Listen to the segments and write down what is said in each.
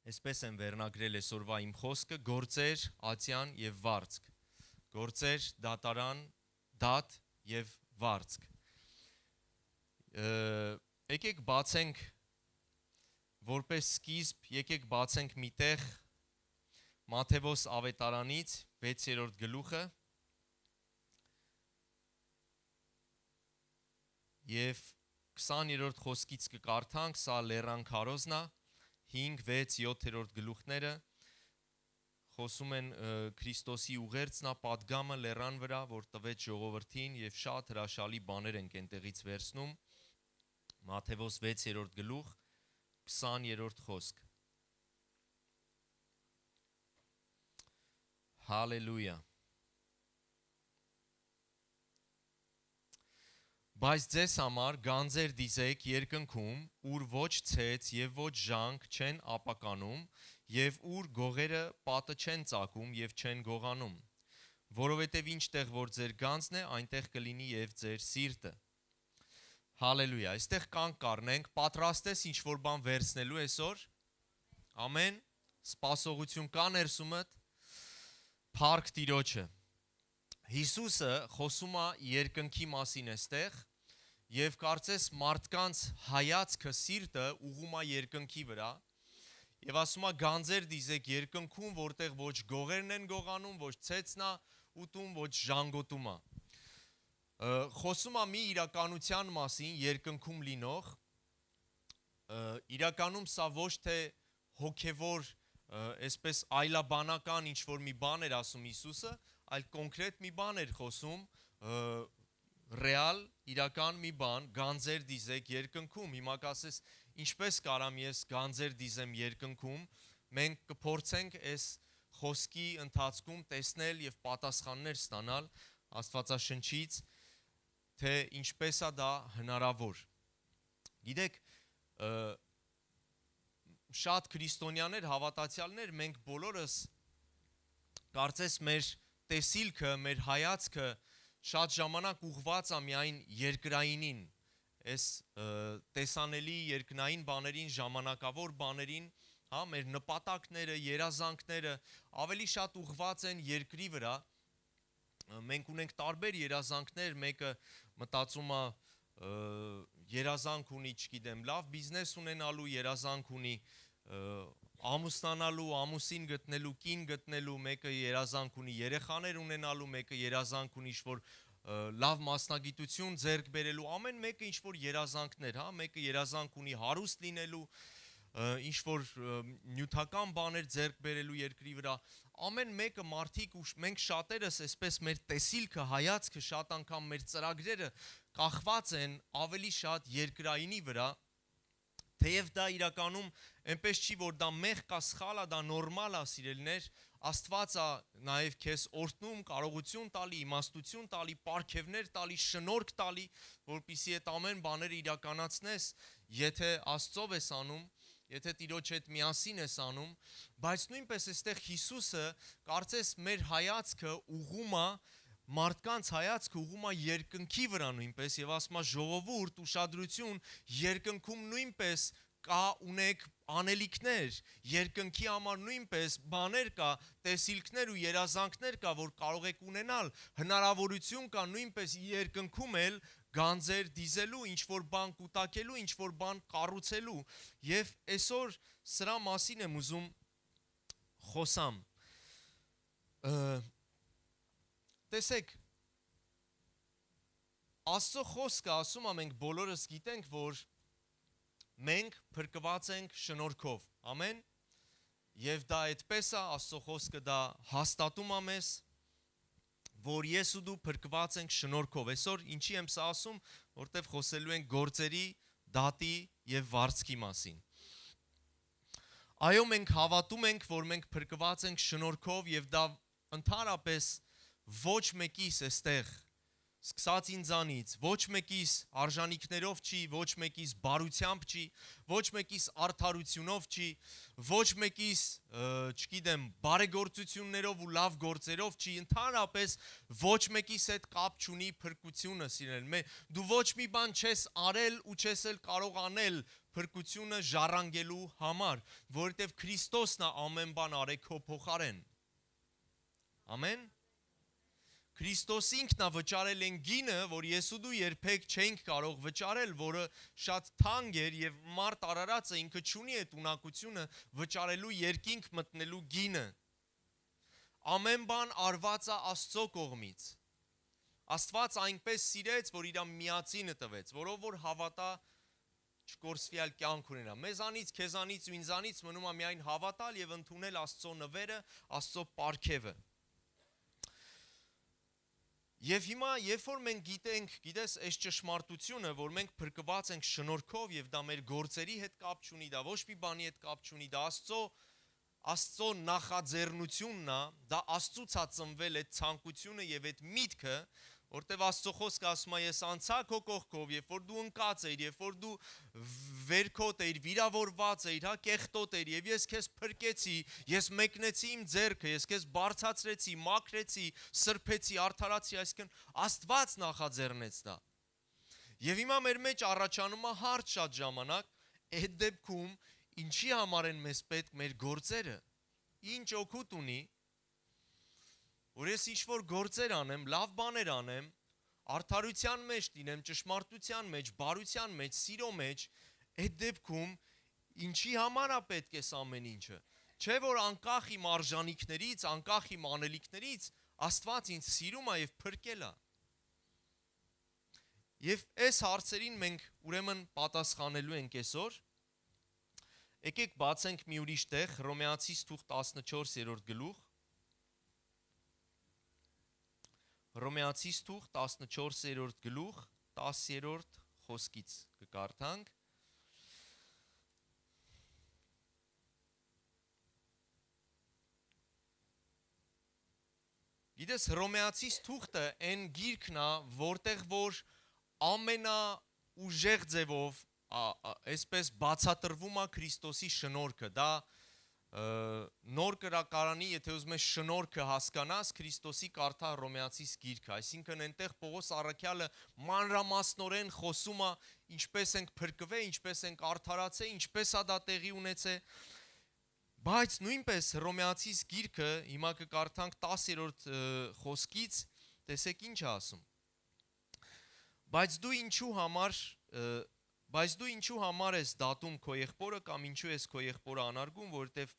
Այսպես են վերնագրել այսօրվա իմ խոսքը, գործեր, ատյան եւ վարձք։ Գործեր, դատարան, դատ եւ վարձք։ Եկեք բացենք որպես սկիզբ, եկեք բացենք մի տեղ Մատթեոս ավետարանից 6-րդ գլուխը եւ 20-րդ խոսքից կկարդանք, սա լեռան քարոզնա 5, 6, 7-րդ գլուխները խոսում են Քրիստոսի ուղերձնա պատգամը լեռան վրա, որ տվեց ժողովրդին եւ շատ հրաշալի բաներ ենք այնտեղից վերցնում։ Մատթեոս 6-րդ գլուխ 20-րդ խոսք։ Հալելույա։ Բայց ձեզ համար գանձեր դիզեք երկնքում, ուր ոչ ցեց եւ ոչ ժանք չեն ապականում, եւ ուր գողերը պատը չեն ծակում եւ չեն գողանում, որովհետեւ ինչտեղ որ ձեր գանձն է, այնտեղ կլինի եւ ձեր սիրտը։ Հալելույա։ Այստեղ կանգ կառնենք, պատրաստ ես ինչ որ բան վերցնելու այսօր։ Ամեն։ Սպասողություն կա ներսումդ։ Փառք Տիրոջը։ Հիսուսը խոսում է երկնքի մասին այստեղ եւ կարծես մարդկանց հայացքը սիրտը ուղում է երկնքի վրա եւ ասում է գանձեր դիզեք երկնքում, որտեղ ոչ գողերն են գողանում, ոչ ցեցն է ուտում, ոչ ժանգոտում է։ Խոսում է մի իրականության մասին երկնքում լինող, իրականում սա ոչ թե հոգևոր, այսպես այլաբանական ինչ որ մի բան էր ասում Հիսուսը, այլ կոնկրետ մի բան էր խոսում, ռեալ, իրական մի բան, գանձեր դիզեք երկնքում։ Հիմա կասես, ինչպես կարամ ես գանձեր դիզեմ երկնքում, մենք կփորձենք այս խոսքի ընթացքում տեսնել եւ պատասխաններ ստանալ Աստվածաշնչից, թե ինչպես է դա հնարավոր։ Գիտեք, շատ քրիստոնյաներ, հավատացյալներ, մենք բոլորս կարծես մեր տեսիլքը, մեր հայացքը շատ ժամանակ ուղղված է միայն երկրայինին, այս տեսանելի երկնային բաներին, ժամանակավոր բաներին, հա, մեր նպատակները, երազանքները ավելի շատ ուղղված են երկրի վրա։ Մենք ունենք տարբեր երազանքներ, մեկը մտածում է երազանք ունի, չգիտեմ, լավ բիզնես ունենալու, երազանք ունի ամուսնանալու, ամուսին գտնելու, կին գտնելու, մեկը երազանք ունի երեխաներ ունենալու, մեկը երազանք ունի ինչ-որ լավ մասնագիտություն ձեռք բերելու, ամեն մեկը ինչ-որ երազանքներ, հա, մեկը երազանք ունի հարուստ լինելու, ինչ-որ նյութական բաներ ձեռք բերելու երկրի վրա, ամեն մեկը մարդիկ ու մենք շատերս այսպես մեր տեսիլքը, հայացքը, շատ անգամ մեր ծրագրերը կախված են ավելի շատ երկրայինի վրա, թեև դա իրականում այնպես չի, որ դա մեղք կա, սխալ է, դա նորմալ է, սիրելիներ, Աստված է նաև քեզ օրհնում, կարողություն տալի, իմաստություն տալի, պարգևներ տալի, շնորհք տալի, որպեսզի այդ ամեն բաները իրականացնես, եթե Աստծով ես անում, եթե Տիրոջ հետ միասին ես անում, բայց նույնպես այստեղ Հիսուսը կարծես մեր հայացքը ուղղում է, մարդկանց հայացքը ուղղում է երկնքի վրա նույնպես եւ ասում է ժողովուրդ, ուշադրություն, երկնքում նույնպես կա ունեք անելիքներ, երկնքի համար նույնպես բաներ կա, տեսիլքներ ու երազանքներ կա, որ կարող եք ունենալ, հնարավորություն կա նույնպես երկնքում էլ գանձեր դիզելու, ինչ-որ բան կուտակելու, ինչ-որ բան կառուցելու եւ այսօր սրա մասին եմ ուզում խոսամ։ Տեսեք, Աստծո խոսքը ասում է, մենք բոլորս գիտենք, որ մենք փրկված ենք շնորհքով, ամեն, եւ դա այդպես է, Աստծո խոսքը դա հաստատում է մեզ, որ ես ու դու փրկված ենք շնորհքով։ Այսօր ինչի եմ սա ասում, որտեվ խոսելու ենք գործերի, դատի եւ վարձքի մասին։ Այո, մենք հավատում ենք, որ մենք փրկված ենք շնորհքով եւ դա ընդհանրապես ոչ մեկիս այստեղ սկսած ինձանից, ոչ մեկիս արժանիքներով չի, ոչ մեկիս բարությամբ չի, ոչ մեկիս արդարությունով չի, ոչ մեկիս, չգիտեմ, բարեգործություններով ու լավ գործերով չի, ընդհանրապես ոչ մեկիս հետ կապ չունի փրկությունը, սիրել։ Դու ոչ մի բան չես արել ու չես էլ կարող անել փրկությունը ժառանգելու համար, որովհետև Քրիստոսն է ամեն բան արել քո փոխարեն։ Ամեն։ Քրիստոս ինքն է վճարել այն գինը, որ ես ու դու երբեք չենք կարող վճարել, որը շատ թանկ էր եւ մարդ արարածը ինքը չունի այդ ունակությունը վճարելու երկինք մտնելու գինը։ Ամեն բան արված է Աստծո կողմից։ Աստված այնպես սիրեց, որ իր միածինը տվեց, որով որ հավատա չկորսվի այլ կյանք ունենա։ Մեզանից, քեզանից ու ինձանից մնում է միայն հավատալ եւ ընդունել Աստծո նվերը, Աստծո պարգևը։ Եվ հիմա, երբ որ մենք գիտենք, գիտես, այս ճշմարտությունը, որ մենք փրկված ենք շնորհքով եւ դա մեր գործերի հետ կապ չունի, դա ոչ մի բանի հետ կապ չունի, դա Աստծո նախաձեռնությունն է, դա Աստծուց է ծնվել այդ ցանկությունը եւ այդ միտքը, որտեվ Աստծո խոսքը ասում է ես անցա քո կողքով, երբ որ դու ընկած էիր, երբ որ դու վերքոտ էիր, վիրավորված էիր, հա, կեղտոտ էիր, եւ ես քեզ փրկեցի, ես մեկնեցի իմ ձեռքը, ես քեզ բարձրացրեցի, մաքրեցի, սրբեցի, արդարացի, այսինքն Աստված նախաձեռնեց դա։ Եվ հիմա մեր մեջ առաջանում է հարց շատ ժամանակ, այդ դեպքում ինչի համար են մեզ պետք մեր գործերը։ Ինչ օգուտ ունի, որ ես ինչ-որ գործեր անեմ, լավ բաներ անեմ, արդարության մեջ լինեմ, ճշմարտության մեջ, բարության մեջ, սիրո մեջ, այդ դեպքում ինչի համար է պետք է ամեն ինչը։ Չէ որ անկախ իմ արժանիքներից, անկախ իմ անելիքներից, Աստված ինձ սիրում է եւ փրկել է։ Եվ այս հարցերին մենք ուրեմն պատասխանելու ենք այսօր։ Եկեք բացենք մի ուրիշ տեղ, Հռոմեացիս թուղթ 14-րդ գլուխ։ Հռոմեացիս թուղթ 14-րդ գլուխ 10-րդ խոսքից կկարդանք։ Գիտես, Հռոմեացիս թուղթը այն գիրքն է, որտեղ որ ամենաուժեղ ձևով, այսպես բացատրվում է Քրիստոսի շնորհքը, դա նոր կրակարանի, եթե ուզում ես շնորհքը հասկանաս, Քրիստոսի կարդա Հռոմեացիս գիրքը, այսինքն այնտեղ Պողոս առաքյալը մանրամասնորեն խոսում է ինչպես ենք փրկվել, ինչպես ենք արդարացել, ինչպես է դա տեղի ունեցել, բայց նույնպես Հռոմեացիս գիրքը հիմա կկարդանք 10-րդ խոսքից, տեսեք ինչ է ասում։ Բայց դու ինչու համար ես դատում քո եղբորը կամ ինչու ես քո եղբորը անարգում, որովհետև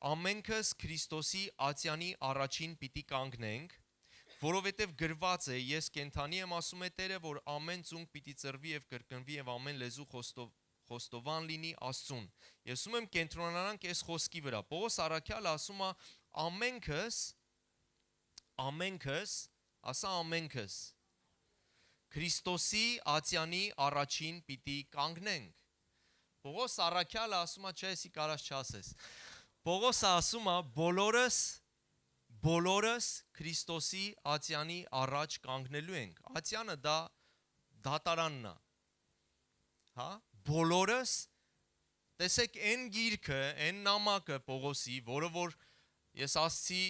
ամենքս Քրիստոսի ատյանի առաջին պիտի կանգնենք, որովհետև գրված է, ես կենդանի եմ ասում է Տերը, որ ամեն ծունկ պիտի ծրվի եւ կրկնվի եւ ամեն լեզու խոստովան լինի Աստծուն։ Ես ուզում եմ կենտրոնանանք այս խոսքի վրա։ Պողոս առաքյալը ասում է ամենքս, ասա ամենքս Քրիստոսի ատյանի առաջին պիտի կանգնենք։ Պողոս առաքյալը ասում է, չէ, էսի կարած չասես։ Պողոսը ասում է բոլորս Քրիստոսի ատյանի առաջ կանգնելու ենք։ Ատյանը դա դատարանն է։ Հա, բոլորս, տեսեք այն գիրքը, այն նամակը Պողոսի, որը որ ես ասացի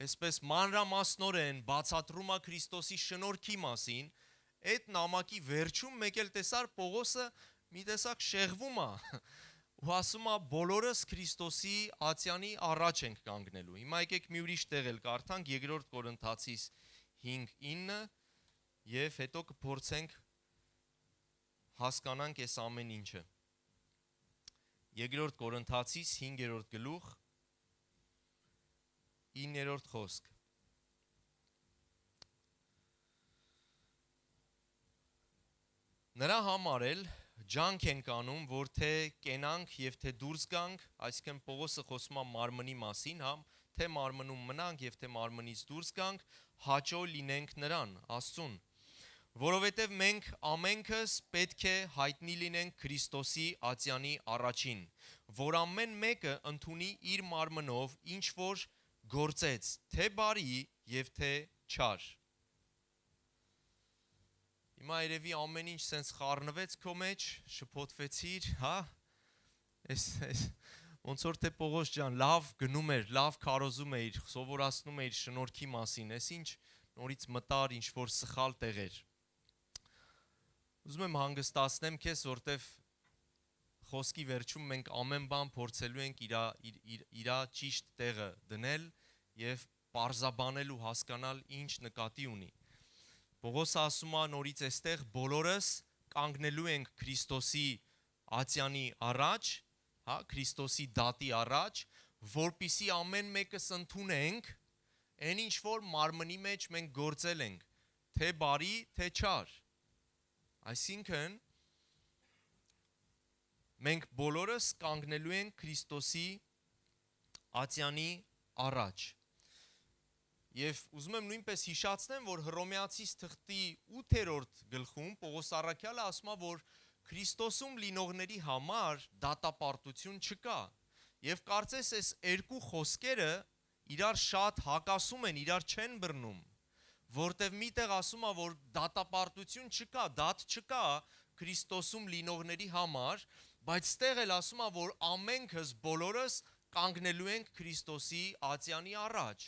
այսպես մանրամասնորեն բացատրում է Քրիստոսի շնորհքի մասին, այդ նամակի վերջում մեկ էլ տեսար Պողոսը մի տեսակ շեղվում է ու ասում է բոլորս Քրիստոսի ատյանի առաջ ենք կանգնելու։ Հիմա եկեք մի ուրիշ տեղ էլ կարդանք 2 Կորինթացիս 5:9 եւ հետո կփորձենք հասկանանք այս ամեն ինչը։ 2 Կորինթացիս 5-րդ գլուխ 9-րդ խոսք։ Նրա համար էլ ջանք ենք անում, որ թե կենանք եւ թե դուրս գանք, այսինքն Պողոսը խոսում է մարմնի մասին, հա, թե մարմնում մնանք եւ թե մարմնից դուրս գանք, հաճո լինենք նրան, Աստծուն, որովհետեւ մենք ամենքս պետք է հայտնի լինենք Քրիստոսի ատյանի առաջին, որ ամեն մեկը ընդունի իր մարմնով ինչ որ գործեց, թե բարի եւ թե չար։ Հիմա երևի ամեն ինչ սենց խառնվեց քո մեջ, շփոթվեցիր, հա։ Այս ոնց որ թե Պողոս ջան, լավ գնում էր, լավ քարոզում էր, սովորացնում էր շնորհքի մասին, այս ինչ նորից մտար ինչ որ սխալ տեղեր։ Ուզում եմ հանգստացնեմ քեզ, որտեվ խոսքի վերջում մենք ամեն բան փորձելու ենք իր ճիշտ տեղը դնել եւ պարզաբանել ու հասկանալ ինչ նկատի ունի։ Պողոսը ասում է նորից այստեղ բոլորս կանգնելու ենք Քրիստոսի ատյանի առաջ, հա, Քրիստոսի դատի առաջ, որպիսի ամեն մեկս ընդունենք այն ինչ որ մարմնի մեջ մենք գործել ենք, թե բարի, թե չար։ Այսինքն մենք բոլորս կանգնելու ենք Քրիստոսի ատյանի առաջ։ Եվ ուզում եմ նույնպես հիշացնեմ, որ Հռոմեացիս թղթի 8-րդ գլխում Պողոս առաքյալը ասում է, որ Քրիստոսում լինողների համար դատապարտություն չկա։ Եվ կարծես այս երկու խոսքերը իրար շատ հակասում են, իրար չեն բռնում, որտև միտեղ ասում է, որ դատապարտություն չկա, դատ չկա Քրիստոսում լինողների համար, բայց ստեղ էլ ասում է, որ ամենքս բոլորս կանգնելու ենք Քրիստոսի ատյանի առաջ,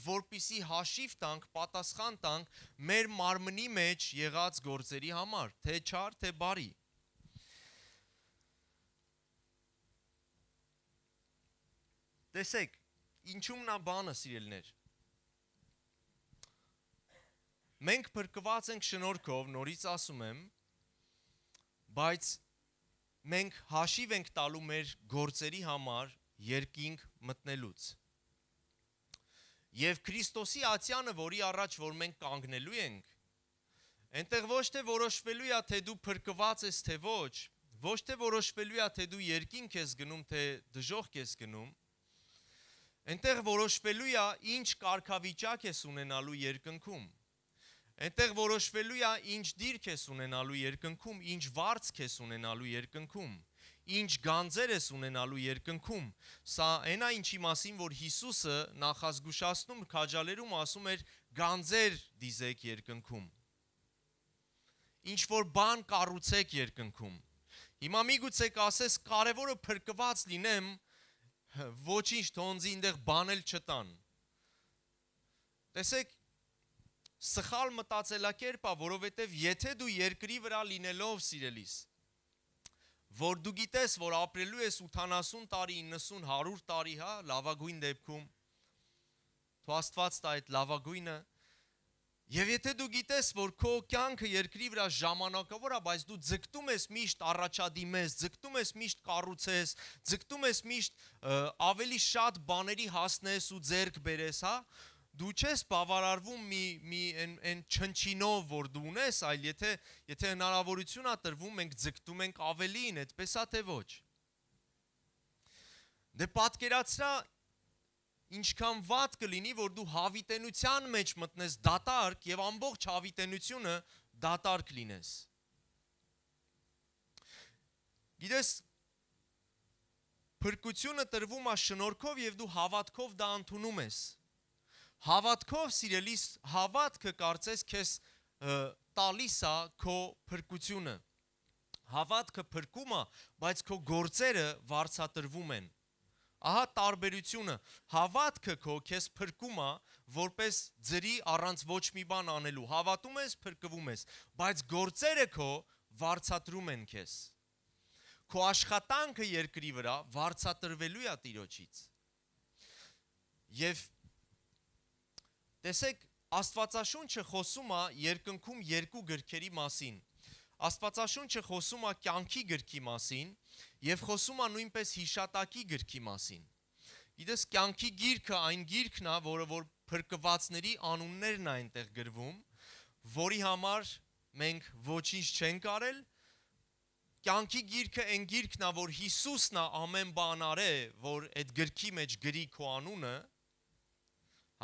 որպիսի հաշիվ տանք, պատասխան տանք մեր մարմնի մեջ եղած գործերի համար, թե չար, թե բարի։ Տեսեք, ինչումն է բանը, սիրելիներ։ Մենք փրկված ենք շնորհքով, նորից ասում եմ, բայց մենք հաշիվ ենք տալու մեր գործերի համար երկինք մտնելուց։ Եվ Քրիստոսի ատյանը, որի առաջ որ մենք կանգնելու ենք, այնտեղ ոչ թե որոշվելու է, թե դու փրկված ես, թե ոչ թե որոշվելու է, թե դու երկինք ես գնում, թե դժոխք ես գնում, այնտեղ որոշվելու է, ինչ կարգավիճակ ես ունենալու երկնքում, այնտեղ որոշվելու է, ինչ դիրք ես ունենալու երկնքում, ինչ վարձք ես ունենալու երկնքում, ինչ գանձեր ես ունենալու երկնքում։ Սա այն է ինչի մասին, որ Հիսուսը նախազգուշացնում, քաջալերում ասում էր գանձեր դիզեք երկնքում։ Ինչ որ բան կառուցեք երկնքում։ Հիմա միգուցե կասես կարևորը փրկված լինեմ, ոչինչ թոնձի ինտեղ բանել չտան։ Տեսեք, սխալ մտածելակերպ է, որովհետև եթե դու երկրի վրա լինելով, սիրելիս, որ դու գիտես, որ ապրելու ես 80 տարի, 90, 100 տարի, հա, լավագույն դեպքում, թո Աստված տա այդ լավագույնը, եւ եթե դու գիտես, որ քո կյանքը երկրի վրա ժամանակավոր է, բայց դու ձգտում ես միշտ առաջադիմես, ձգտում ես միշտ կառուցես, ձգտում ես միշտ ավելի շատ բաների հասնես ու ձեռք բերես, հա, դու չես բավարարվում այն չնչինով, որ դու ունես, այլ եթե հնարավորություն է տրվում, մենք ձգտում ենք ավելին, այդպես է թե ոչ։ Դե պատկերացրա ինչքան վատ կլինի, որ դու հավիտենության մեջ մտնես դատարկ եւ ամբողջ հավիտենությունը դատարկ լինես։ Գիտես, փրկությունը տրվում է շնորհքով եւ դու հավատքով դա ընդունում ես։ Հավատքով, սիրելիս, հավատքը կարծես քեզ տալիս է քո փրկությունը։ Հավատքը փրկում է, բայց քո գործերը վարձատրվում են։ Ահա տարբերությունը, հավատքը քո քեզ փրկում է, որպես ձրի առանց ոչ մի բան անելու։ Հավատում ես, փրկվում ես, բայց գործերը քո վարձատրում են քեզ։ Քո աշխատանքը երկրի վրա վարձատրվելու է Տիրոջից։ Եվ տեսեք, Աստվածաշունչը խոսում է երկնքում երկու գրքերի մասին։ Աստվածաշունչը խոսում է կյանքի գրքի մասին եւ խոսում է նույնպես հիշատակի գրքի մասին։ Գիտես, կյանքի գիրքը այն գիրքն է, որը որ փրկվածների անուններն է այնտեղ գրվում, որի համար մենք ոչինչ չենք արել։ Կյանքի գիրքը այն գիրքն է, որ Հիսուսն է ամեն բան արել, որ այդ գրքի մեջ գրի քո անունը,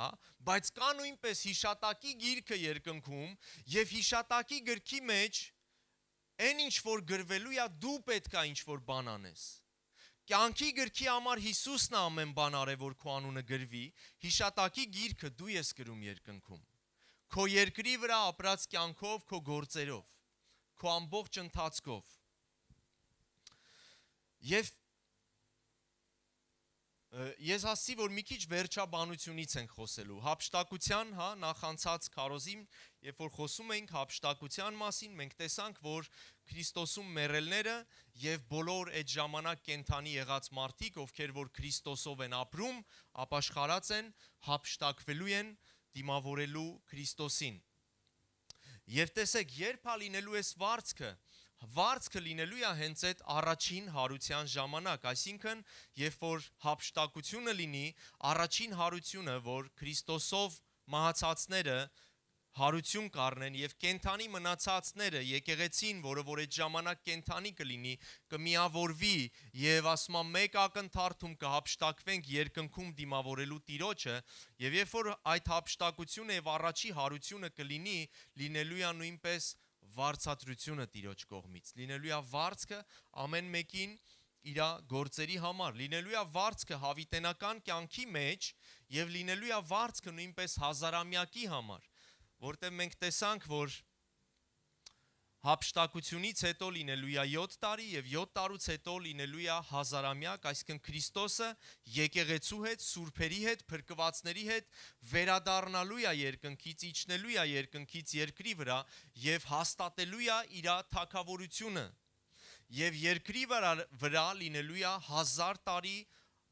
հա, բայց կա նույնպես հիշատակի գիրքը երկնքում եւ հիշատակի գրքի մեջ այն ինչ որ գրվելու է, դու պետք է ինչ որ բան անես։ Կյանքի գրքի համար Հիսուսն է ամեն բան արել, որ քո անունը գրվի, հիշատակի գիրքը դու ես գրում երկնքում։ քո երկրի վրա ապրած կյանքով, քո գործերով, քո ամբողջ ընթացքով։ Եվ ես հասցի, որ մի քիչ վերջաբանությունից ենք խոսելու, հափշտակության, նախանցած քարոզի, երբ որ խոսում էինք հափշտակության մասին, մենք տեսանք, որ Քրիստոսում մեռելները եւ բոլոր այդ ժամանակ կենթանի եղած մարդիկ, ովքեր որ Քրիստոսով են ապրում, ապաշխարած են, հափշտակվելու են դիմավորելու Քրիստոսին։ Եվ տեսեք, երբ լինելու է վարձքը լինելու է հենց այդ առաջին հարության ժամանակ, այսինքն, երբ որ հափշտակությունը լինի, առաջին հարությունը, որ Քրիստոսով մահացածները հարություն կառնեն եւ կենթանի մնացածները եկեղեցին, որը որ այդ ժամանակ կենթանի կլինի, կմիավորվի եւ ասում եմ մեկ ակնթարթում կհափշտակվենք երկնքում դիմավորելու Տիրոջը, եւ երբ որ այդ հափշտակությունը եւ առաջի հարությունը կլինի, լինելու է նույնպես վարձատրությունը Տիրոջ կողմից, լինելու է վարձքը ամեն մեկին իր գործերի համար, լինելու է վարձքը հավիտենական կյանքի մեջ եւ լինելու է վարձքը նույնպես հազարամյակի համար, որտեղ մենք տեսանք, որ հափշտակությունից հետո լինելու է 7 տարի եւ 7 տարուց հետո լինելու է հազարամյակ, այսինքն Քրիստոսը եկեղեցու հետ, սուրբերի հետ, փրկվածների հետ վերադառնալու է երկնքից, իջնելու է երկնքից երկրի վրա եւ հաստատելու է իր թագավորությունը։ Եվ երկրի վրա լինելու է 1000 տարի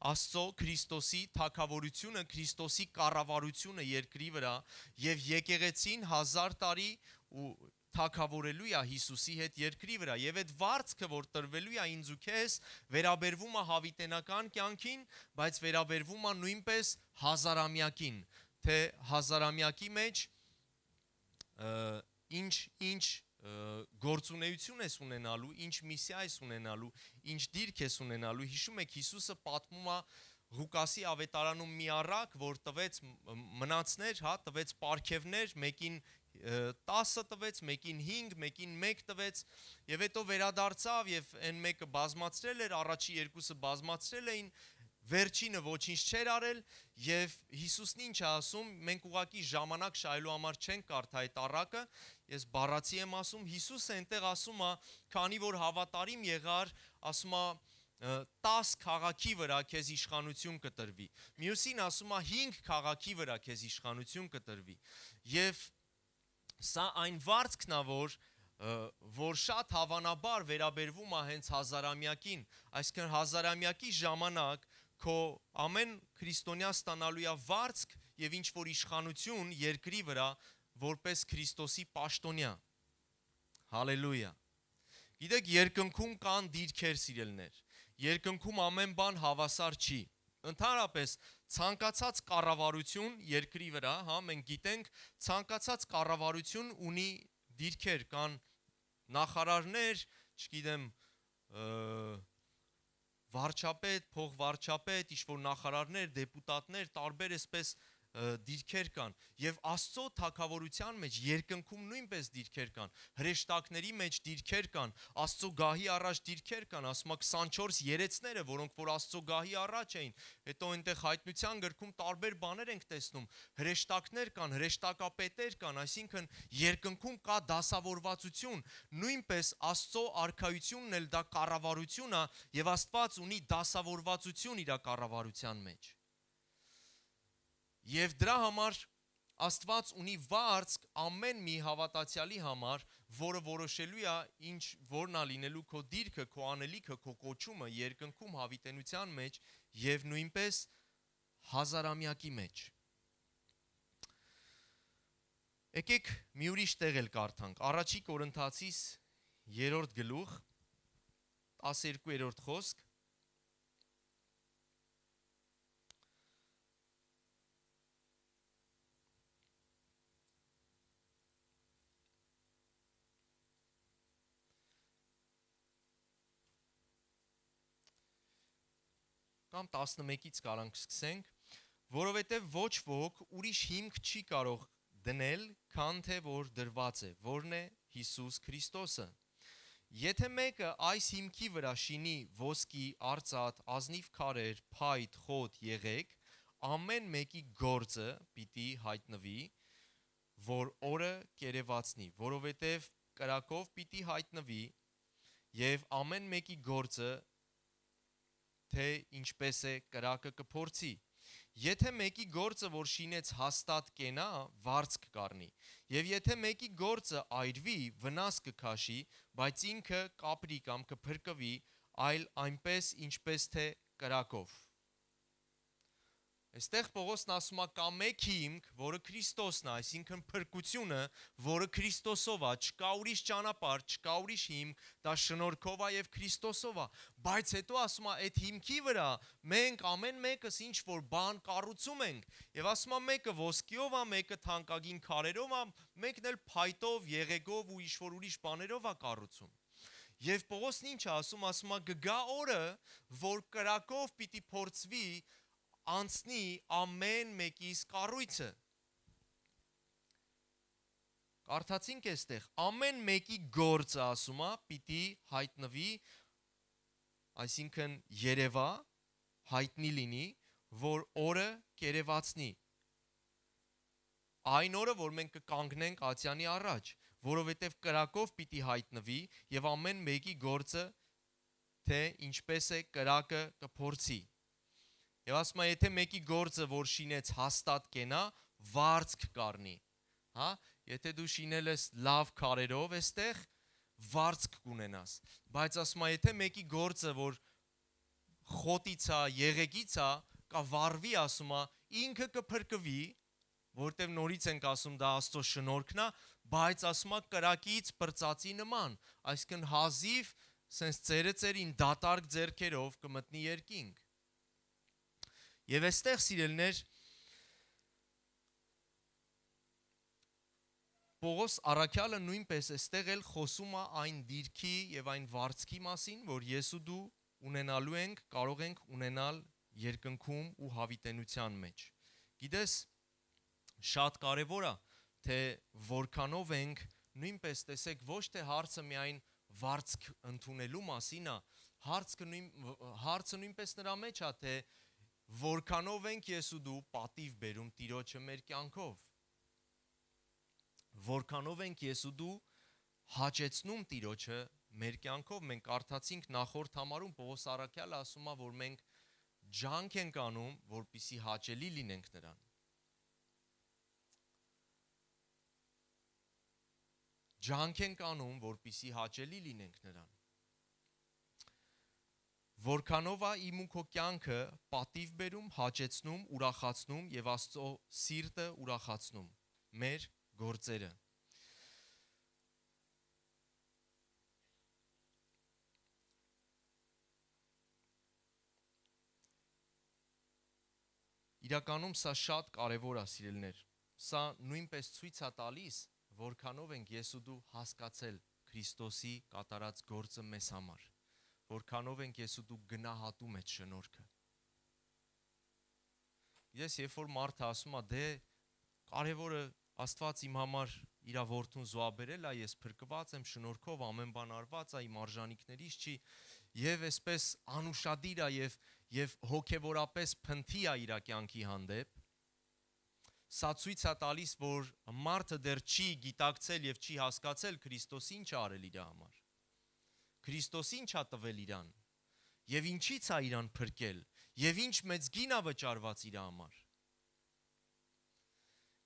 Աստծո Քրիստոսի թագավորությունը, Քրիստոսի կառավարությունը երկրի վրա եւ եկեղեցին 1000 տարի ու թագավորելու է Հիսուսի հետ երկրի վրա եւ այդ վարձքը որ տրվելու է ինձ ու քեզ վերաբերվում է հավիտենական կյանքին, բայց վերաբերվում է նույնպես հազարամյակին, թե հազարամյակի մեջ ինչ գործունեություն ես ունենալու, ինչ միսիա ես ունենալու, ինչ դիրք ես ունենալու։ Հիշում եք Հիսուսը պատմում է Ղուկասի ավետարանում մի առակ, որ տվեց մնացներ, տվեց պարգևներ, մեկին 10 տվեց, մեկին 5, մեկին 1 տվեց եւ հետո վերադարձավ եւ այն մեկը բազմացրել էր, առաջի երկուսը բազմացրել էին, վերջինը ոչինչ չէր արել եւ Հիսուսն ինչ է ասում, մենք ուղակի ժամանակ շահելու համար չենք կարդա այդ առակը, ես բառացի եմ ասում, Հիսուսը այնտեղ ասում է, քանի որ հավատարիմ եղար, ասում է 10 քաղաքի վրա քեզ իշխանություն կտրվի։ Մյուսին ասում է 5 քաղաքի վրա քեզ իշխանություն կտրվի։ Եվ սա այն վարձքն է, որ շատ հավանաբար վերաբերվում է հենց հազարամյակին, այսինքն հազարամյակի ժամանակ քո ամեն քրիստոնյա ստանալու է վարձք եւ ինչ որ իշխանություն երկրի վրա որպես Քրիստոսի պաշտոնյա։ Հալելույա։ Գիտեք, երկնքում կան դիրքեր, սիրելներ։ Երկնքում ամեն բան հավասար չի։ Ընդհանրապես ցանկացած կառավարություն երկրի վրա, մենք գիտենք, ցանկացած կառավարություն ունի դիրքեր, կան նախարարներ, չգիտեմ, վարչապետ, փոխվարչապետ, ինչ-որ նախարարներ, դեպուտատներ, տարբեր այսպես դիրքեր կան եւ Աստծո թագավորության մեջ երկնքում նույնպես դիրքեր կան, հրեշտակների մեջ դիրքեր կան, Աստծո գահի առաջ դիրքեր կան, ասում է 24 երեցները, որոնք որ Աստծո գահի առաջ էին, հետո այնտեղ հայտնության գրքում տարբեր բաներ ենք տեսնում, հրեշտակներ կան, հրեշտակապետեր կան, այսինքն երկնքում կա դասավորվածություն, նույնպես Աստծո արքայությունն էլ դա կառավարություն է եւ Աստված ունի դասավորվածություն իր կառավարության մեջ։ Եվ դրա համար Աստված ունի վարձք ամեն մի հավատացյալի համար, որը որոշելու է ինչ որն է լինելու քո դիրքը, քո անելիքը, քո կոչումը երկնքում հավիտենության մեջ եւ նույնպես հազարամյակի մեջ։ Եկեք մի ուրիշ տեղ էլ կարդանք։ Առաջի Կորինթացիս 3-րդ գլուխ 12-րդ խոսք։ Կամ 11-ից կարանք սկսենք, որովհետև ոչ ոք ուրիշ հիմք չի կարող դնել, քան թե որ դրված է, որն է Հիսուս Քրիստոսը։ Եթե մեկը այս հիմքի վրա շինի ոսկի, արծաթ, ազնիվ քարեր, փայտ, խոտ, եղեք, ամեն մեկի գործը պիտի հայտնվի, որ օրը կերևացնի, որովհետև կրակով պիտի հայտնվի եւ ամեն մեկի գործը թե ինչպես է կրակը կփորձի։ Եթե մեկի գործը, որ շինեց հաստատ կենա, վարձ կկառնի, եւ եթե մեկի գործը այրվի, վնաս կքաշի, բայց ինքը կապրի կամ կփրկվի, այլ այնպես ինչպես թե կրակով։ Այստեղ Պողոսն ասում է կա մեկ հիմք, որը Քրիստոսն է, այսինքն փրկությունը, որը Քրիստոսով է, չկա ուրիշ ճանապարհ, չկա ուրիշ հիմք, դա շնորհքով է եւ Քրիստոսով է, բայց հետո ասում է այդ հիմքի վրա մենք ամեն մեկս ինչ որ բան կառուցում ենք եւ ասում է մեկը ոսկիով է, մեկը թանկագին քարերով է, մեկն էլ փայտով, եղեգով ու ինչ որ ուրիշ բաներով է կառուցում։ Եվ Պողոսն ինչ է ասում է գգա օրը, որ կրակով պիտի փորձվի անցնի ամեն մեկիս կառույցը։ Կարդացինք այստեղ ամեն մեկի գործը ասում է պիտի հայտնվի, այսինքն երևա, հայտնի լինի, որ օրը կերևացնի։ Այն օրը, որ մենք կկանգնենք ատյանի առաջ, որովհետև կրակով պիտի հայտնվի եւ ամեն մեկի գործը թե ինչպես է կրակը կփորձի։ Եվ ասում է, եթե մեկի գործը, որ շինեց հաստատ կենա, վարձ կկառնի, հա, եթե դու շինել ես լավ քարերով էստեղ, վարձ կունենաս, բայց ասում է, եթե մեկի գործը, որ խոտից է, եղեգից է, կա վառվի, ասում է, ինքը կփրկվի, որտեղ նորից ենք ասում դա Աստծո շնորհքն է, բայց ասում է կրակից պրծածի նման, այսինքն հազիվ սենց ծերին դատարկ ձեռքերով կմտնի երկինք։ Եվ այստեղ սիրելիներ Պողոս առաքյալը նույնպես այստեղ էլ խոսում է այն դիրքի եւ այն վարձքի մասին, որ ես ու դու ունենալու ենք, կարող ենք ունենալ երկնքում ու հավիտենության մեջ։ Գիտես, շատ կարևոր է, թե որքանով ենք, նույնպես տեսեք, ոչ թե հարցը միայն վարձք ընդունելու մասին է, հարցը նույնպես նրա մեջ է, թե որքանով ենք ես ու դու պատիվ բերում Տիրոջը մեր կյանքով, որքանով ենք ես ու դու հաճեցնում Տիրոջը մեր կյանքով, մենք կարդացինք նախորդ համարում Պողոս առաքյալը ասում է, որ մենք ջանք ենք անում, որպեսզի հաճելի լինենք նրան։ Ջանք ենք անում, որպեսզի հաճելի լինենք նրան։ Որքանով է իմ ու քո կյանքը պատիվ բերում, հաճեցնում, ուրախացնում եւ Աստծո սիրտը ուրախացնում մեր գործերը։ Իրականում սա շատ կարևոր է, սիրելիներ։ Սա նույնպես ցույց է տալիս, որքանով ենք ես ու դու հասկացել Քրիստոսի կատարած գործը մեզ համար, որքանով ենք ես ու դու գնահատում այդ շնորհքը։ Ես երբ որ մարդը ասում է, դե կարևորը Աստված իմ համար իր որդուն զոհաբերել է, ես փրկված եմ շնորհքով, ամեն բան արված է, իմ արժանիքներից չի, եւ այսպես անուշադիր է եւ հոգեվորապես փնթի է իր կյանքի հանդեպ։ Սա ցույց է տալիս, որ մարդը դեռ չի գիտակցել եւ չի հասկացել Քրիստոսը ինչ է արել իր համար։ Քրիստոսը ինչ է տվել իրան եւ ինչից է իրան փրկել եւ ինչ մեծ գին է վճարված իր համար։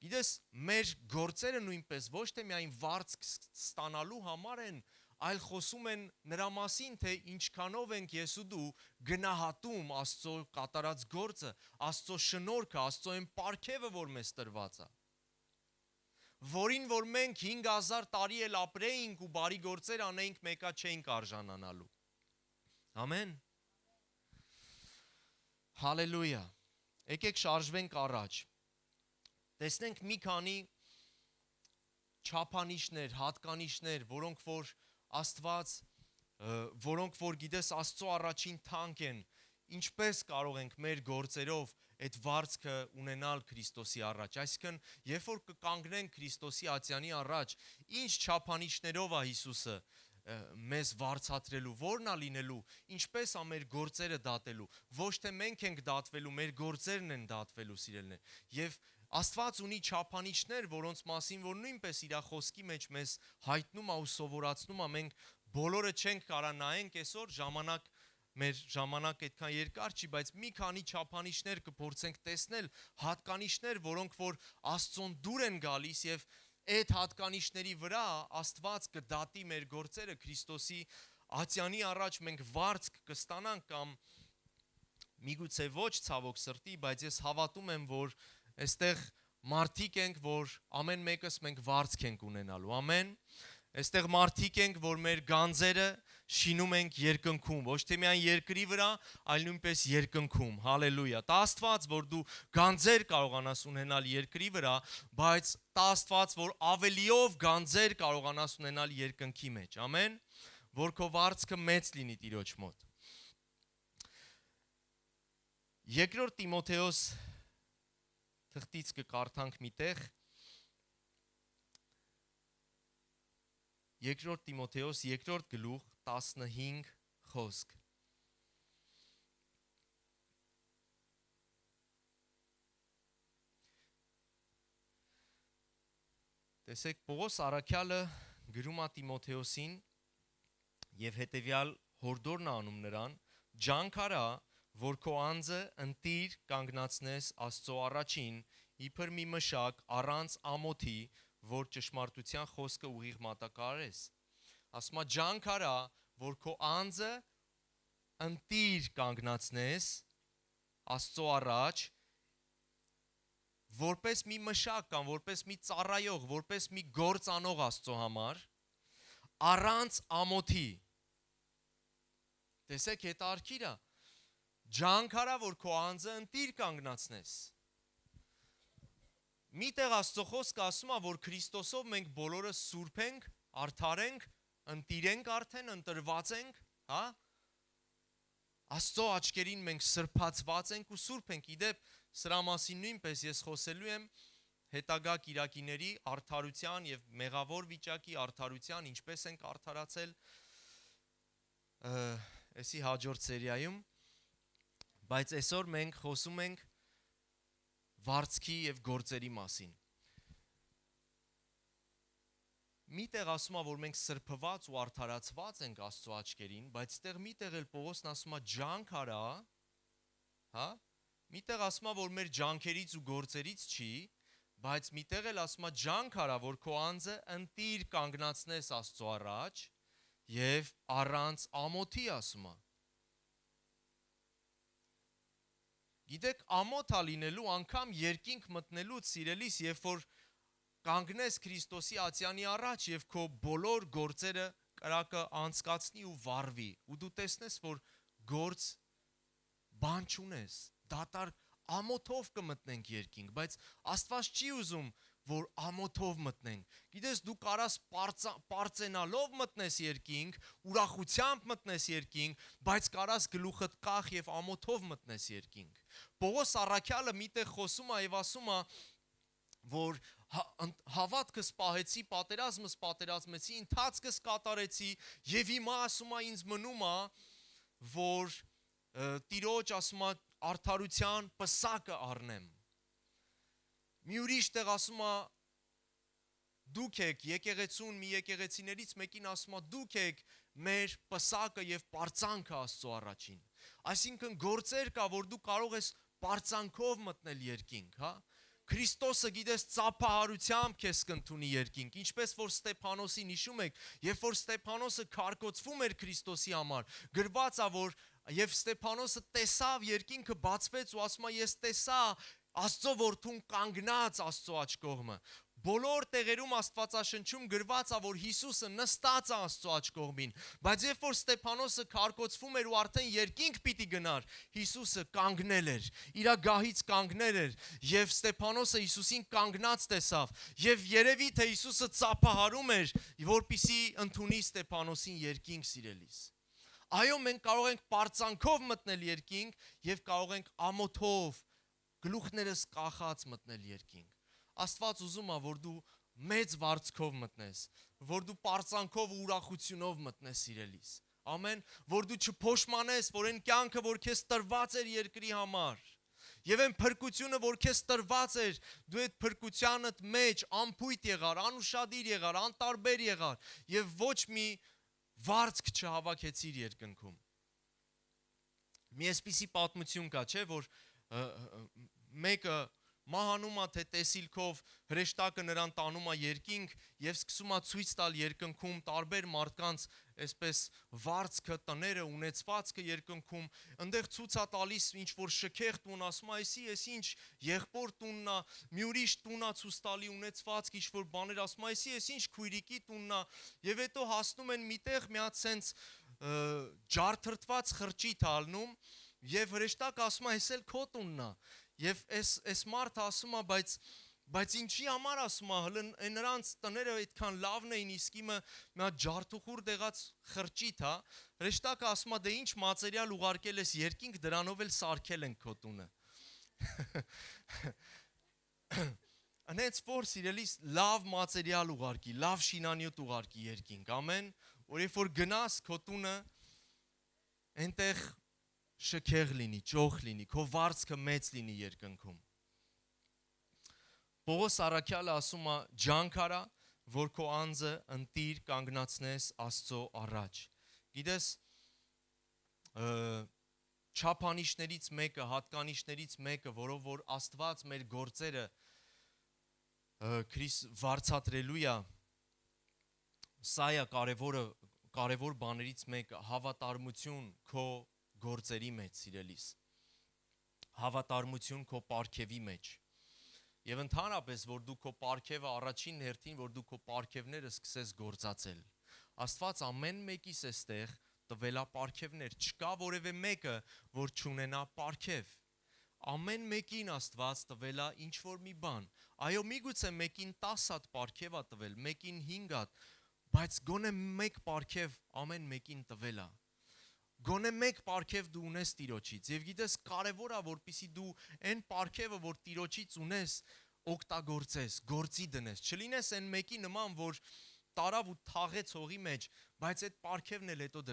Գիտես, մեր գործերը նույնպես ոչ թե միայն վարձ ստանալու համար են, այլ խոսում են նրա մասին, թե ինչքանով ենք ես ու դու գնահատում Աստծո կատարած գործը, Աստծո շնորհքը, Աստծո այն պարգևը, որ մեզ տրված է։ Որին որ մենք 5000 տարի էլ ապրեինք ու բարի գործեր անեինք, մեկա չէինք արժանանալու։ Ամեն։ Հալելույա։ Եկեք շարժվենք առաջ։ Տեսնենք մի քանի չափանիշներ, հատկանիշներ, որոնք որ գիտես Աստծո առաջին թանկ են, ինչպես կարող ենք մեր գործերով այդ վարձքը ունենալ Քրիստոսի առաջ։ Այսինքն, երբ որ կկանգնենք Քրիստոսի ատյանի առաջ, ինչ չափանիշներով է Հիսուսը մեզ վարձատրելու, որն է լինելու, ինչպես է մեր գործերը դատելու, ոչ թե մենք ենք դատվելու, մեր գործերն են դատվելու, սիրելիներ։ Եվ Աստված ունի չափանիշներ, որոնց մասին որ նույնպես իր խոսքի մեջ մեզ հայտնում է ու սովորացնում է, մենք բոլորը չենք կարա նայենք այսօր, մեր ժամանակ այդքան երկար չի, բայց մի քանի չափանիշներ կփորձենք տեսնել, հատկանիշներ, որոնք որ Աստծուն դուր են գալիս եւ այդ հատկանիշների վրա Աստված կդատի մեր գործերը Քրիստոսի ատյանի առաջ մենք վարձք կստանանք կամ միգուցե ոչ ցավոք սրտի, բայց ես հավատում եմ, որ այստեղ մարդիկ ենք, որ ամեն մեկս մենք վարձք ենք ունենալու, ամեն, այստեղ մարդիկ ենք, որ մեր գանձերը շինում ենք երկնքում, ոչ թե միայն երկրի վրա, այլ նույնպես երկնքում, հալելույա, տա Աստված, որ դու գանձեր կարողանաս ունենալ երկրի վրա, բայց տա Աստված, որ ավելիով գանձեր կարողանաս ունենալ երկնքի մեջ, ամեն, որ քո վարձքը մեծ լինի Տիրոջ մոտ։ Երկրորդ Տիմոթեոս թղթից կկարդանք մի տեղ, Երկրորդ Տիմոթեոս երկրորդ գլուխ 15 խոսք։ Տեսեք, Պողոս առաքյալը գրում է Տիմոթեոսին եւ հետեւյալ հորդորն անում նրան, ջանքարա, որ քո անձը ընտիր կանգնացնես Աստծո առաջին, իբր մի մշակ առանց ամոթի, որ ճշմարտության խոսքը ուղիղ մատակարարես։ Ասում է ջանքարա, որ քո անձը ընտիր կանգնացնես Աստծո առաջ, որպես մի մշակ կամ որպես մի ծառայող, որպես մի գործ անող Աստծո համար, առանց ամոթի։ Տեսեք, հետարքիր է, ջանքարա, որ քո անձը ընտիր կանգնացնես։ Միտեղ Աստծո խոսքը ասում է, որ Քրիստոսով մենք բոլորը սուրբ ենք, արդար ենք, ընտիր ենք արդեն, ընտրված ենք, հա? Աստծո աչքերին մենք սրբացված ենք ու սուրբ ենք։ Իդեպ սրա մասին նույնպես ես խոսելու եմ հետագա կիրակիների արդարության եւ մեղավոր վիճակի արդարության, ինչպես ենք արդարացել էսի հաջորդ սերիայում, բայց այսօր մենք խոսում ենք վարձքի եւ գործերի մասին։ Միտեղ ասում է, որ մենք սրբված ու արդարացված ենք Աստծո աչքերին, բայց այդտեղ միտեղ էլ Պողոսն ասում է ջանք արա, հա? Միտեղ ասում է, որ մեր ջանքերից ու գործերից չի, բայց միտեղ էլ ասում է ջանք արա, որ քո անձը ընտիր կանգնացնես Աստծո առաջ եւ առանց ամոթի ասում է։ Գիտեք, ամոթ ա լինելու անգամ երկինք մտնելուց սիրելիս, երբ որ կանգնես Քրիստոսի ատյանի առաջ եւ քո բոլոր գործերը կրակը անցկացնի ու վառվի, ու դու տեսնես, որ գործ բան չունես, դատարկ ամոթով կմտնենք երկինք, բայց Աստված չի ուզում, որ ամոթով մտնենք։ Գիտես, դու կարաս պարծենալով մտնես երկինք, ուրախությամբ մտնես երկինք, բայց կարաս գլուխդ կախ եւ ամոթով մտնես երկինք։ Պողոս առաքյալը միտեղ խոսում է եւ ասում է, որ հավատքս պահեցի, պատերազմս պատերազմեցի, ընթացքս կատարեցի եւ հիմա ասում է ինձ մնում է, որ Տիրոջ ասում է արդարության պսակը առնեմ։ Մի ուրիշ տեղ ասում է դուք եք եկեղեցուն, մի եկեղեցիներից մեկին ասում է դուք եք մեր պսակը եւ պարծանքը Աստծո առաջին։ Այսինքն գործեր կա, որ դու կարող ես պարծանքով մտնել երկինք, հա? Քրիստոսը գիտես ծափահարությամբ քեզ կընդունի երկինք, ինչպես որ Ստեփանոսին հիշում եք, երբ որ Ստեփանոսը քարկոծվում էր Քրիստոսի համար, գրված է որ եւ Ստեփանոսը տեսավ երկինքը բացվեց ու ասում է ես տեսա Աստծո որդուն կանգնած Աստծո աջ կողմը։ Բոլոր տեղերում Աստվածաշնչում գրված է, որ Հիսուսը նստած է Աստծո աջ կողմին, բայց երբ որ Ստեփանոսը քարկոծվում էր ու արդեն երկինք պիտի գնար, Հիսուսը կանգնել էր, իր գահից կանգնել էր, եւ Ստեփանոսը Հիսուսին կանգնած տեսավ, եւ երևի թե Հիսուսը ծափահարում էր, որպիսի ընդունի Ստեփանոսին երկինք սիրելիս։ Այո, մենք կարող ենք պարծանքով մտնել երկինք եւ կարող ենք ամոթով գլուխներս կախած մտնել երկինք։ Աստված ուզում է, որ դու մեծ վարձքով մտնես, որ դու պարծանքով ու ուրախությունով մտնես սիրելիս։ Ամեն, որ դու չփոշմանես, որ այն կյանքը, որ քեզ տրված էր երկրի համար, Եվ այն փրկությունը, որ քեզ տրված էր, դու այդ փրկությանդ մեջ անփույթ եղար, անուշադիր եղար, անտարբեր եղար եւ ոչ մի վարձք չհավաքեցիր երկնքում։ Մի այսպիսի պատմություն կա, չէ, որ մեկը մահանում է թե տեսիլքով, հրեշտակը նրան տանում է երկինք եւ սկսում է ցույց տալ երկնքում տարբեր մարդկանց այսպես վարձքը, տները, ունեցվածքը երկնքում, այնտեղ ցույց է տալիս ինչ որ շքեղ տուն, ասում է, էսի ինչ եղբոր տունն է, մի ուրիշ տուն է ցույց տալի ունեցվածք, ինչ որ բաներ, ասում է, էսի ինչ քույրիկի տունն է, եւ հետո հասնում են միտեղ մի հատ սենց ջարդրտված խրճիթ ալնում եւ հրեշտակը ասում է, էս էլ քո տունն է։ Եվ այս մարդը ասում է, բայց ինչի համար ասում է, հələ նրանց տները այդքան լավն էին, իսկ իմը մի հատ ջարդուխուր դեղած խրճիթ է, հրեշտակը ասում է, դե ինչ մատերիալ ուղարկել ես երկինք, դրանով էլ սարքել ենք քո տունը։ Անենց որ սիրելիս լավ մատերիալ ուղարկի, լավ շինանյութ ուղարկի երկինք, ամեն, որ երբ որ գնաս քո տունը, այնտեղ շքեղ լինի, ճոխ լինի, քո վարձքը մեծ լինի երկնքում։ Պողոս առաքյալը ասում է, ջանք արա, որ քո անձը ընտիր կանգնացնես Աստծո առաջ։ Գիտես, չափանիշներից մեկը, հատկանիշներից մեկը, որով որ Աստված մեր գործերը վարձատրելու է, սա է կարևոր բաներից մեկը, հավատարմություն քո գործերի մեջ, սիրելիս, հավատարմություն քո պարգևի մեջ եւ ընդհանրապես, որ դու քո պարգևը առաջին հերթին, որ դու քո պարգևները սկսես գործածել։ Աստված ամեն մեկիս էստեղ տվել է պարգևներ, չկա որևէ մեկը, որ չունենա պարգև։ Ամեն մեկին Աստված տվել է ինչ որ մի բան։ Այո, միգուցե մեկին 10 հատ պարգև է տվել, մեկին 5 հատ, բայց գոնե մեկ պարգև ամեն մեկին տվել է։ Գոնե մեկ պարգև դու ունես Տիրոջից եւ գիտես կարեւոր է որպեսի դու այն պարգևը որ Տիրոջից ունես օգտագործես, գործի դնես, չլինես այն մեկի նման որ տարավ ու թաղեց հողի մեջ, բայց այդ պարգևն էլ հետո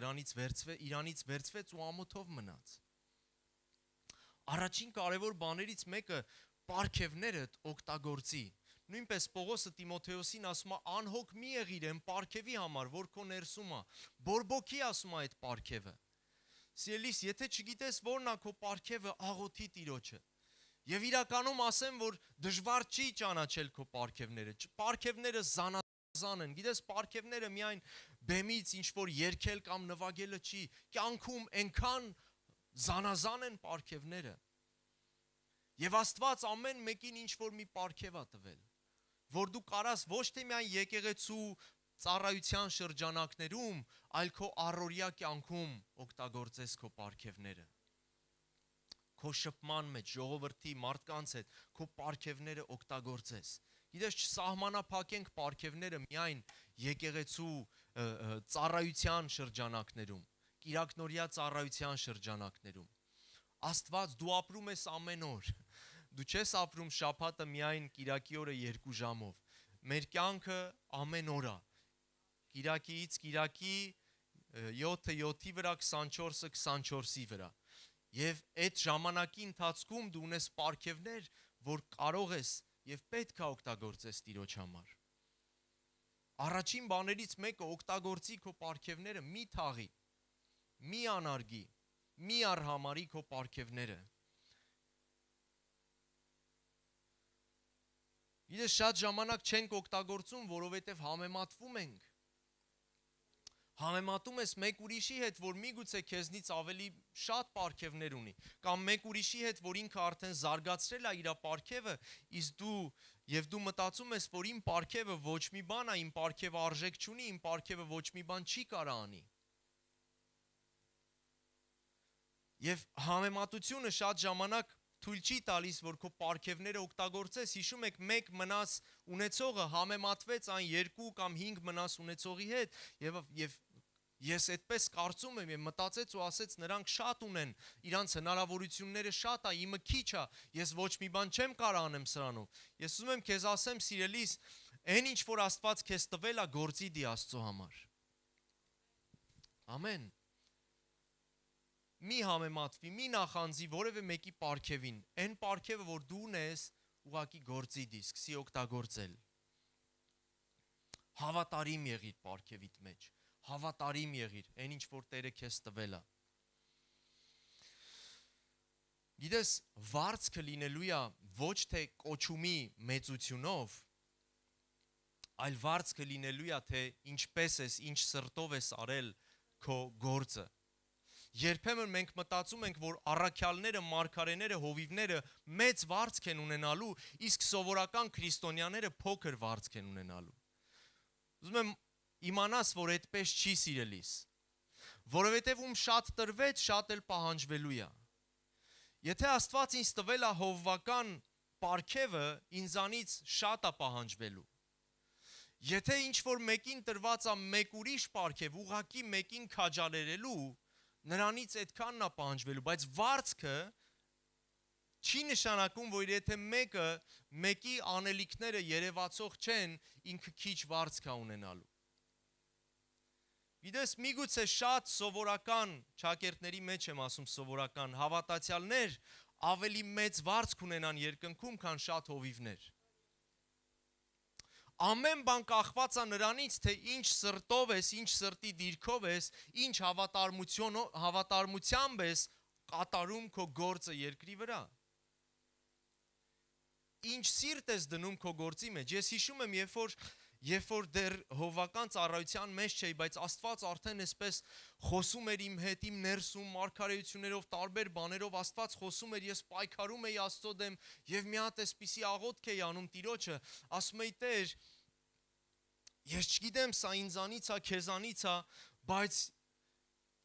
իրանից վերցվեց ու ամոթով մնաց։ Առաջին կարևոր բաներից մեկը պարգևներդ օգտագործի։ Նույնպես Պողոսը Տիմոթեոսին ասում է անհոգ մի եղիր այն պարգևի համար, որ քո ներսում է, բորբոքի ասում է այդ պարգևը։ Սիրելիս, եթե չգիտես որն է քո պարգևը, աղոթի Տիրոջը։ Եվ իրականում ասեմ, որ դժվար չի ճանաչել քո պարգևները։ Պարգևները զանազան են։ Գիտես, պարգևները միայն բեմից ինչ որ երգել կամ նվագելը չի, կյանքում այնքան զանազան են պարգևները։ Եվ Աստված ամեն մեկին ինչ որ մի պարգև է տվել, որ դու կարաս ոչ թե միայն եկեղեցու ծառայության շրջանակներում, այլ քո առօրյա կյանքում օգտագործես քո պարգևները։ Քո շփման մեջ, ժողովրդի, մարդկանց հետ քո պարգևները օգտագործես։ Գիտես, չսահմանափակենք պարգևները միայն եկեղեցու ծառայության շրջանակներում, կիրակնորյա ծառայության շրջանակներում։ Աստված, դու ապրում ես ամեն օր։ Դու չես ապրում շաբաթը միայն կիրակի օրը 2 ժամով։ Մեր կյանքը ամեն օր է։ Կիրակիից կիրակի 7-ը 7-ի վրա, 24-ը 24-ի վրա։ Եվ այդ ժամանակի ընթացքում դու ունես պարգևներ, որ կարող ես եւ պետք է օգտագործես Տիրոջ համար։ Առաջին բաներից մեկը օգտագործի քո պարգևները, մի թաղի, մի անարգի, մի արհամարի քո պարգևները։ Գիտես, շատ ժամանակ չենք օգտագործում, որովհետև համեմատվում ենք։ Համեմատում ես մեկ ուրիշի հետ, որ միգուցե քեզնից ավելի շատ պարգևներ ունի, կամ մեկ ուրիշի հետ, որ ինքը արդեն զարգացրել է իր պարգևը, իսկ դու մտածում ես, որ իմ պարգևը ոչ մի բան է, իմ պարգևը արժեք չունի, իմ պարգևը ոչ մի բան չի կարա անի։ Եվ համեմատությունը շատ ժամանակ թույլ չի տալիս, որ քո պարգևները օգտագործես։ Հիշում եք, մեկ մնաս ունեցողը համեմատվեց այն 2 կամ 5 մնաս ունեցողի հետ եւ ես այդպես կարծում եմ եւ մտածեց ու ասեց նրանք շատ ունեն, իրանց հնարավորությունները շատ է, իմը քիչ է, ես ոչ մի բան չեմ կարող անեմ սրանով։ Ես ուզում եմ քեզ ասեմ, սիրելիս, այն ինչ որ Աստված քեզ տվել է, գործի դի Աստծո համար։ Ամեն։ մի համեմատվի, մի նախանձի որևէ մեկի պարգևին, այն պարգևը, որ դու ունես, ուղղակի գործի դի, սկսի օգտագործել։ Հավատարիմ եղիր պարգևիդ մեջ, հավատարիմ եղիր, այն ինչ որ Տերը քեզ տվել է։ Գիտես, վարձքը լինելու է ոչ թե կոչումի մեծությունով, այլ վարձքը լինելու է թե ինչպես ես, ինչ սրտով ես արել քո գործը։ Երբեմն մենք մտածում ենք, որ առաքյալները, մարգարեները, հովիվները մեծ վարձք են ունենալու, իսկ սովորական քրիստոնյաները փոքր վարձք են ունենալու։ Ուզում եմ իմանաս, որ այդպես չի սիրելիս, որովհետև ում շատ տրվեց, շատ էլ պահանջվելու է։ Եթե Աստված ինձ տվել է հովվական պարգևը, ինձանից շատ է պահանջվելու։ Եթե ինչ-որ մեկին տրված է մեկ ուրիշ պարգև, ուղղակի մեկին քաջալերելու, նրանից այդքանն է պահանջվելու, բայց վարձքը չի նշանակում, որ եթե մեկի անելիքները երևացող չեն, ինքը քիչ վարձք է ունենալու։ Գիտես, միգուցե շատ սովորական ճակերտների մեջ եմ ասում սովորական հավատացյալներ ավելի մեծ վարձք ունենան երկնքում, քան շատ հովիվներ։ Ամեն բան կախված է նրանից, թե ինչ սրտով ես, ինչ սրտի դիրքով ես, ինչ հավատարմությամբ ես կատարում քո գործը երկրի վրա։ Ինչ սիրտ ես դնում քո գործի մեջ։ Ես հիշում եմ, երբ որ դեռ հովվական ծառայության մեջ չէի, բայց Աստված արդեն այսպես խոսում էր իմ հետ, իմ ներսում, մարգարեություններով, տարբեր բաներով Աստված խոսում էր, ես պայքարում էի Աստծո դեմ եւ մի հատ այսպիսի աղոթք էի անում Տիրոջը, ասում էի Տեր, ես չգիտեմ սա ինձանից է, քեզանից է, բայց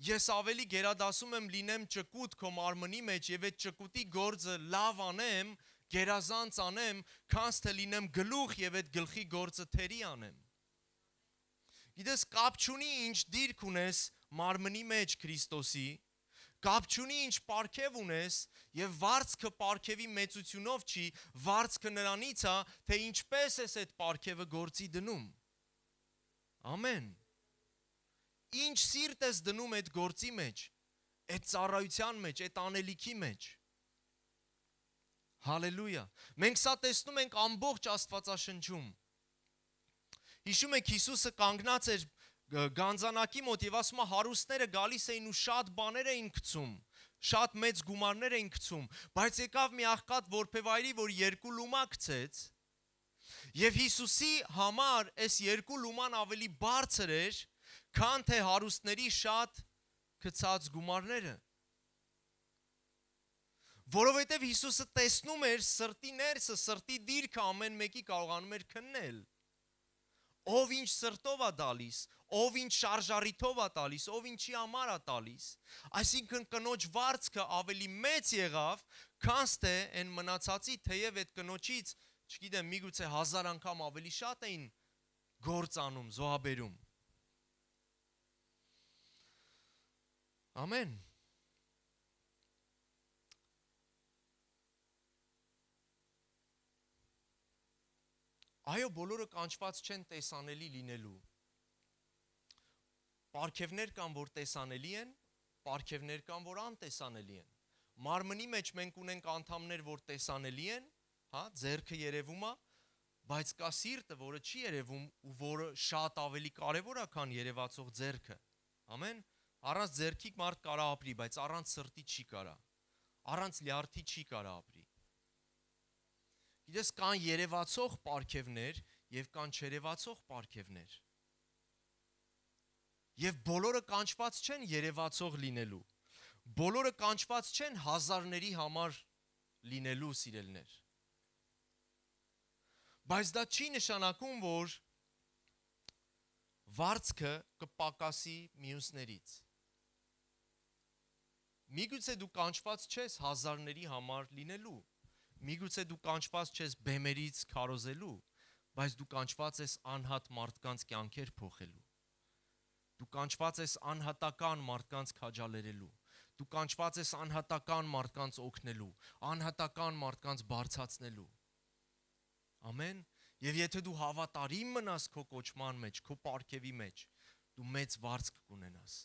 ես ավելի գերադասում եմ լինեմ ճկուտ քո մարմնի մեջ եւ այդ ճկուտի գործը լավ անեմ, գերազանց անեմ, քանց թե լինեմ գլուխ եւ այդ գլխի գործը թերի անեմ։ Գիտես, կապ չունի ինչ դիրք ունես մարմնի մեջ Քրիստոսի, կապ չունի ինչ պարգև ունես եւ վարձքը պարգևի մեծությունով չի, վարձքը նրանից է, թե ինչպես ես այդ պարգևը գործի դնում։ Ամեն։ Ինչ սիրտ ես դնում այդ գործի մեջ, այդ ծառայության մեջ, այդ անելիքի մեջ։ Հալելույա։ Մենք սա տեսնում ենք ամբողջ Աստվածաշնչում։ Հիշում եք Հիսուսը կանգնած էր գանձանակի մոտ եւ ասում է հարուստները գալիս էին ու շատ բաներ էին գցում, շատ մեծ գումարներ էին գցում, բայց եկավ մի աղքատ որբևայրի, որ 2 լումա գցեց, եւ Հիսուսի համար այս 2 լուման ավելի բարձր էր, քան թե հարուստների շատ գցած գումարները։ Որովհետև Հիսուսը տեսնում էր սրտի ներսը, սրտի դիրքը ամեն մեկի կարողանում էր քննել։ Ով ինչ սրտով է տալիս, ով ինչ շարժարիթով է տալիս, ով ինչի համար է տալիս։ Այսինքն կնոջ վարձքը ավելի մեծ եղավ, քան թե այն մնացածի, թեև այդ կնոջից, չգիտեմ, միգուցե 1000 անգամ ավելի շատ էին գործ անում, զոհաբերում։ Ամեն։ Այո, բոլորը կանչված չեն տեսանելի լինելու։ Պարգևներ կան, որ տեսանելի են, պարգևներ կան, որ անտեսանելի են։ Մարմնի մեջ մենք ունենք անդամներ, որ տեսանելի են, հա, ձեռքը երևում է, բայց կա սիրտը, որը չի երևում ու որը շատ ավելի կարևոր է, քան երևացող ձեռքը։ Ամեն։ Առանց ձեռքի մարդ կարա ապրի, բայց առանց սրտի չի կարա։ Առանց լյարդի չի կարա ապրի։ Գիտես, կան երևացող պարգևներ եւ կան չերևացող պարգևներ։ Եվ բոլորը կանչված չեն երևացող լինելու։ Բոլորը կանչված չեն հազարների համար լինելու սիրելներ։ Բայց դա չի նշանակում, որ վարձքը կպակասի մյուսներից։ Միգուցե դու կանչված չես հազարների համար լինելու։ Միգուցե դու կանչված չես բեմերից քարոզելու, բայց դու կանչված ես անհատ մարդկանց կյանքեր փոխելու։ Դու կանչված ես անհատական մարդկանց քաջալերելու։ Դու կանչված ես անհատական մարդկանց օգնելու, անհատական մարդկանց բարձրացնելու։ Ամեն։ Եվ եթե դու հավատարիմ մնաս քո կոչման մեջ, քո պարգևի մեջ, դու մեծ վարձք կունենաս։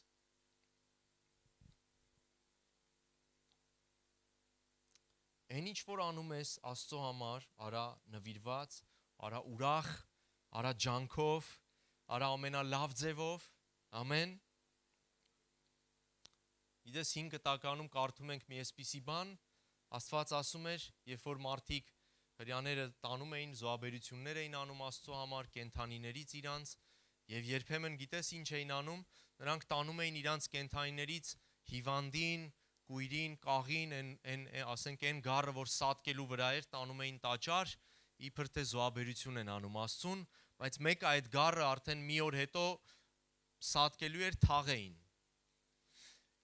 Այն ինչ որ անում ես Աստծո համար, արա նվիրված, արա ուրախ, արա ջանքով, արա ամենալավ ձևով, ամեն։ Իդես 5 տականում կարդում ենք մի այսպիսի բան, Աստված ասում էր, երբ որ մարդիկ հրյաները տանում էին, զոհաբերություններ էին անում Աստծո համար, կենթանիներից իրանց, եւ երբեմն գիտես ինչ էին անում, նրանք տանում էին իրանց կենթանիներից հիվանդին, կույրին, կաղին, ասենք այն գառը, որ սատկելու վրա էր, տանում էին տաճար, իբր թե զոհաբերություն են անում Աստծուն, բայց մեկը այդ գառը արդեն մի օր հետո սատկելու էր, թաղեին։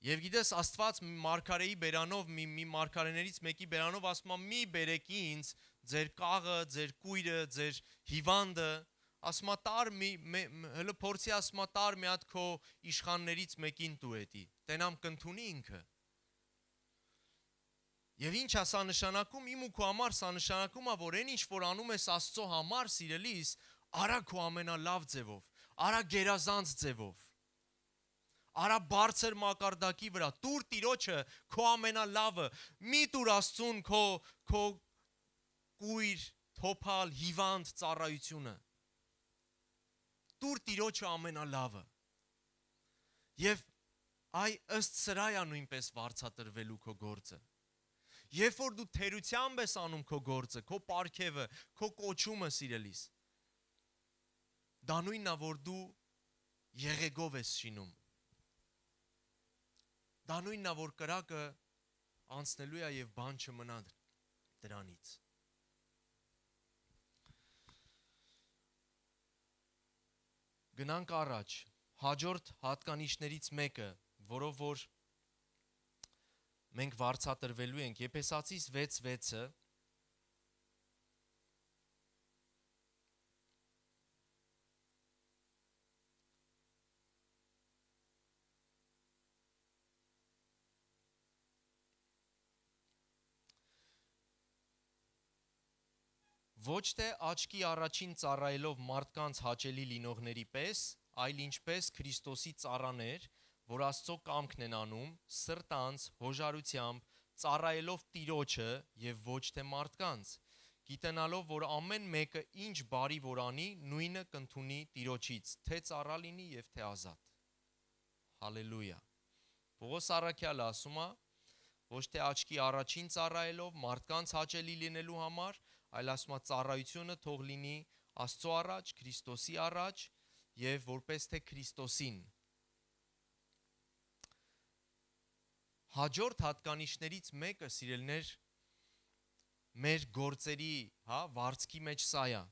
Եվ գիտես Աստված մարգարեի բերանով, մի մարգարեներից մեկի բերանով ասում է՝ մի բերեք ինձ ձեր կաղը, ձեր կույրը, ձեր հիվանդը, ասում է տար հələ փորձի ասում է տար մի հատ քո իշխաններից մեկին տու էտի, տենամ կընդունի ինքը։ Եվ ինչ է սա նշանակում, իմ ու քո համար սա նշանակում է, որ այն ինչ որ անում ես Աստծո համար, սիրելիս, արա քո ամենալավ ձևով, արա գերազանց ձևով, արա բարձր մակարդակի վրա, տուր Տիրոջը քո ամենալավը, մի տուր Աստծուն քո կույր, թոփալ, հիվանդ ծառայությունը, տուր Տիրոջը ամենալավը։ Եվ ըստ սրա է նույնպես վարձատրվելու քո գործը։ Երբ որ դու թերությամբ ես անում քո գործը, քո պարգևը, քո կոչումը, սիրելիս, դա նույնն է, որ դու եղեգով ես շինում։ Դա նույնն է, որ կրակը անցնելու է եւ բան չմնա դրանից։ Գնանք առաջ, հաջորդ հատկանիշներից մեկը, որով որ մենք վարձատրվելու ենք, Եփեսացիս 6:6-ը, ոչ թե աչքի առաջին ծառայելով մարդկանց հաճելի լինողների պես, այլ ինչպես Քրիստոսի ծառաներ, որ Աստծո կամքն են անում, սրտանց, հոժարությամբ, ծառայելով Տիրոջը եւ ոչ թե մարդկանց, գիտենալով, որ ամեն մեկը ինչ բարի որ անի, նույնը կընդունի Տիրոջից, թե ծառա լինի եւ թե ազատ։ Հալելույա։ Պողոս առաքյալը ասում է, ոչ թե աչքի առաջին ծառայելով մարդկանց հաճելի լինելու համար, այլ ասում է ծառայությունը թող լինի Աստծո առաջ, Քրիստոսի առաջ եւ որպես թե Քրիստոսին։ Հաջորդ հատկանիշներից մեկը, սիրելիներ, մեր գործերի, վարձքի մեջ սա է,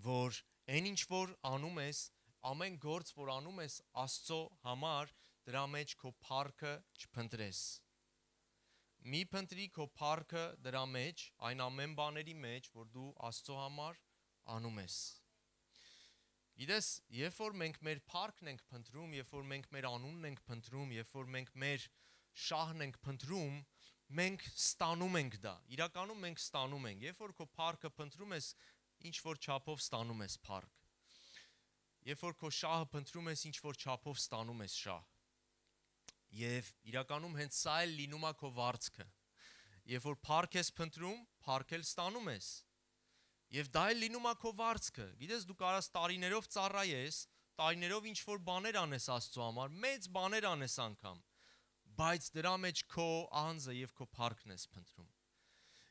որ այն ինչ որ անում ես, ամեն գործ որ անում ես Աստծո համար, դրա մեջ քո փառքը չփնտրես։ Մի փնտրի քո փառքը դրա մեջ, այն ամեն բաների մեջ, որ դու Աստծո համար անում ես։ Գիտես, երբ որ մենք մեր փառքն ենք փնտրում, երբ որ մենք մեր անունն ենք փնտրում, երբ որ մենք մեր շահն ենք փնտրում, մենք ստանում ենք դա։ Իրականում մենք ստանում ենք։ Երբ որ քո փառքը փնտրում ես, ինչ որ չափով ստանում ես փառք։ Երբ որ քո շահը փնտրում ես, ինչ որ չափով ստանում ես շահ։ Եվ իրականում հենց սա էլ լինում է քո վարձքը։ Երբ որ փառք ես փնտրում, փառք էլ ստանում ես։ Եվ դա էլ լինում է քո վարձքը։ Գիտես, դու կարաս տարիներով ծառայես, տարիներով ինչ որ բաներ անես Աստծո համար, մեծ բաներ անես անգամ, բայց դրա մեջ քո անձը եւ քո փառքն ես փնտրում։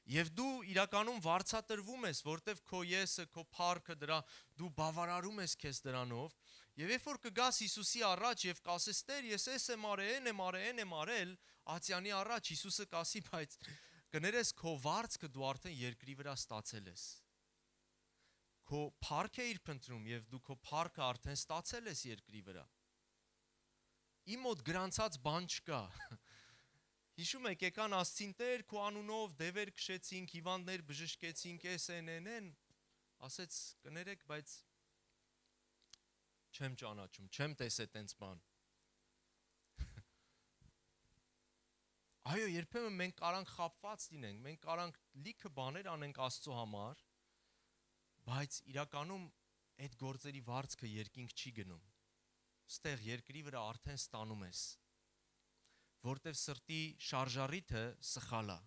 Եվ դու իրականում վարձատրվում ես, որտեվ քո եսը, քո փառքը դու բավարարում ես քեզ դրանով, եւ երբ որ կգաս Հիսուսի առաջ եւ կասես Տեր, ես էս եմ արել, Ացյանի առաջ Հիսուսը կասի, բայց կներես քո վարձքը դու արդեն երկրի վրա ստացել ես։ Քո փառքը իր փնտրում եւ դու քո փառքը արդեն ստացել ես երկրի վրա։ Իմ մոտ գրանցած բան չկա։ Հիշում եք, եկան ասցին Տեր, քո անունով դևեր քշեցինք, հիվանդներ բժշկեցինք, էս, ասեց կներեք, բայց չեմ ճանաչում, չեմ տեսել տենց բան։ Այո, երբեմն մենք կարանք խաբված լինենք, մենք կարանք լիքը բաներ անենք Աստծո համար, բայց իրականում այդ գործերի վարձքը երկինք չի գնում։ Ստեղ երկրի վրա արդեն ստանում ես, որտև սրտի շարժառիթը սխալ է։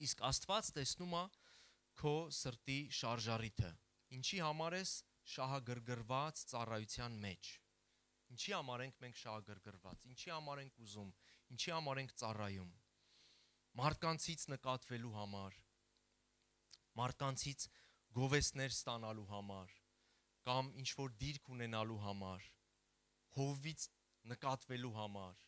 Իսկ Աստված տեսնում է քո սրտի շարժառիթը։ Ինչի համար ես շահագրգռված ծառայության մեջ։ Ինչի համար ենք մենք շահագրգռված, ինչի համար ենք ուզում, ինչի համար ենք ծառայում։ Մարդկանցից նկատվելու համար, մարդկանցից գովեստներ ստանալու համար, կամ ինչ-որ դիրք ունենալու համար, հովվից նկատվելու համար,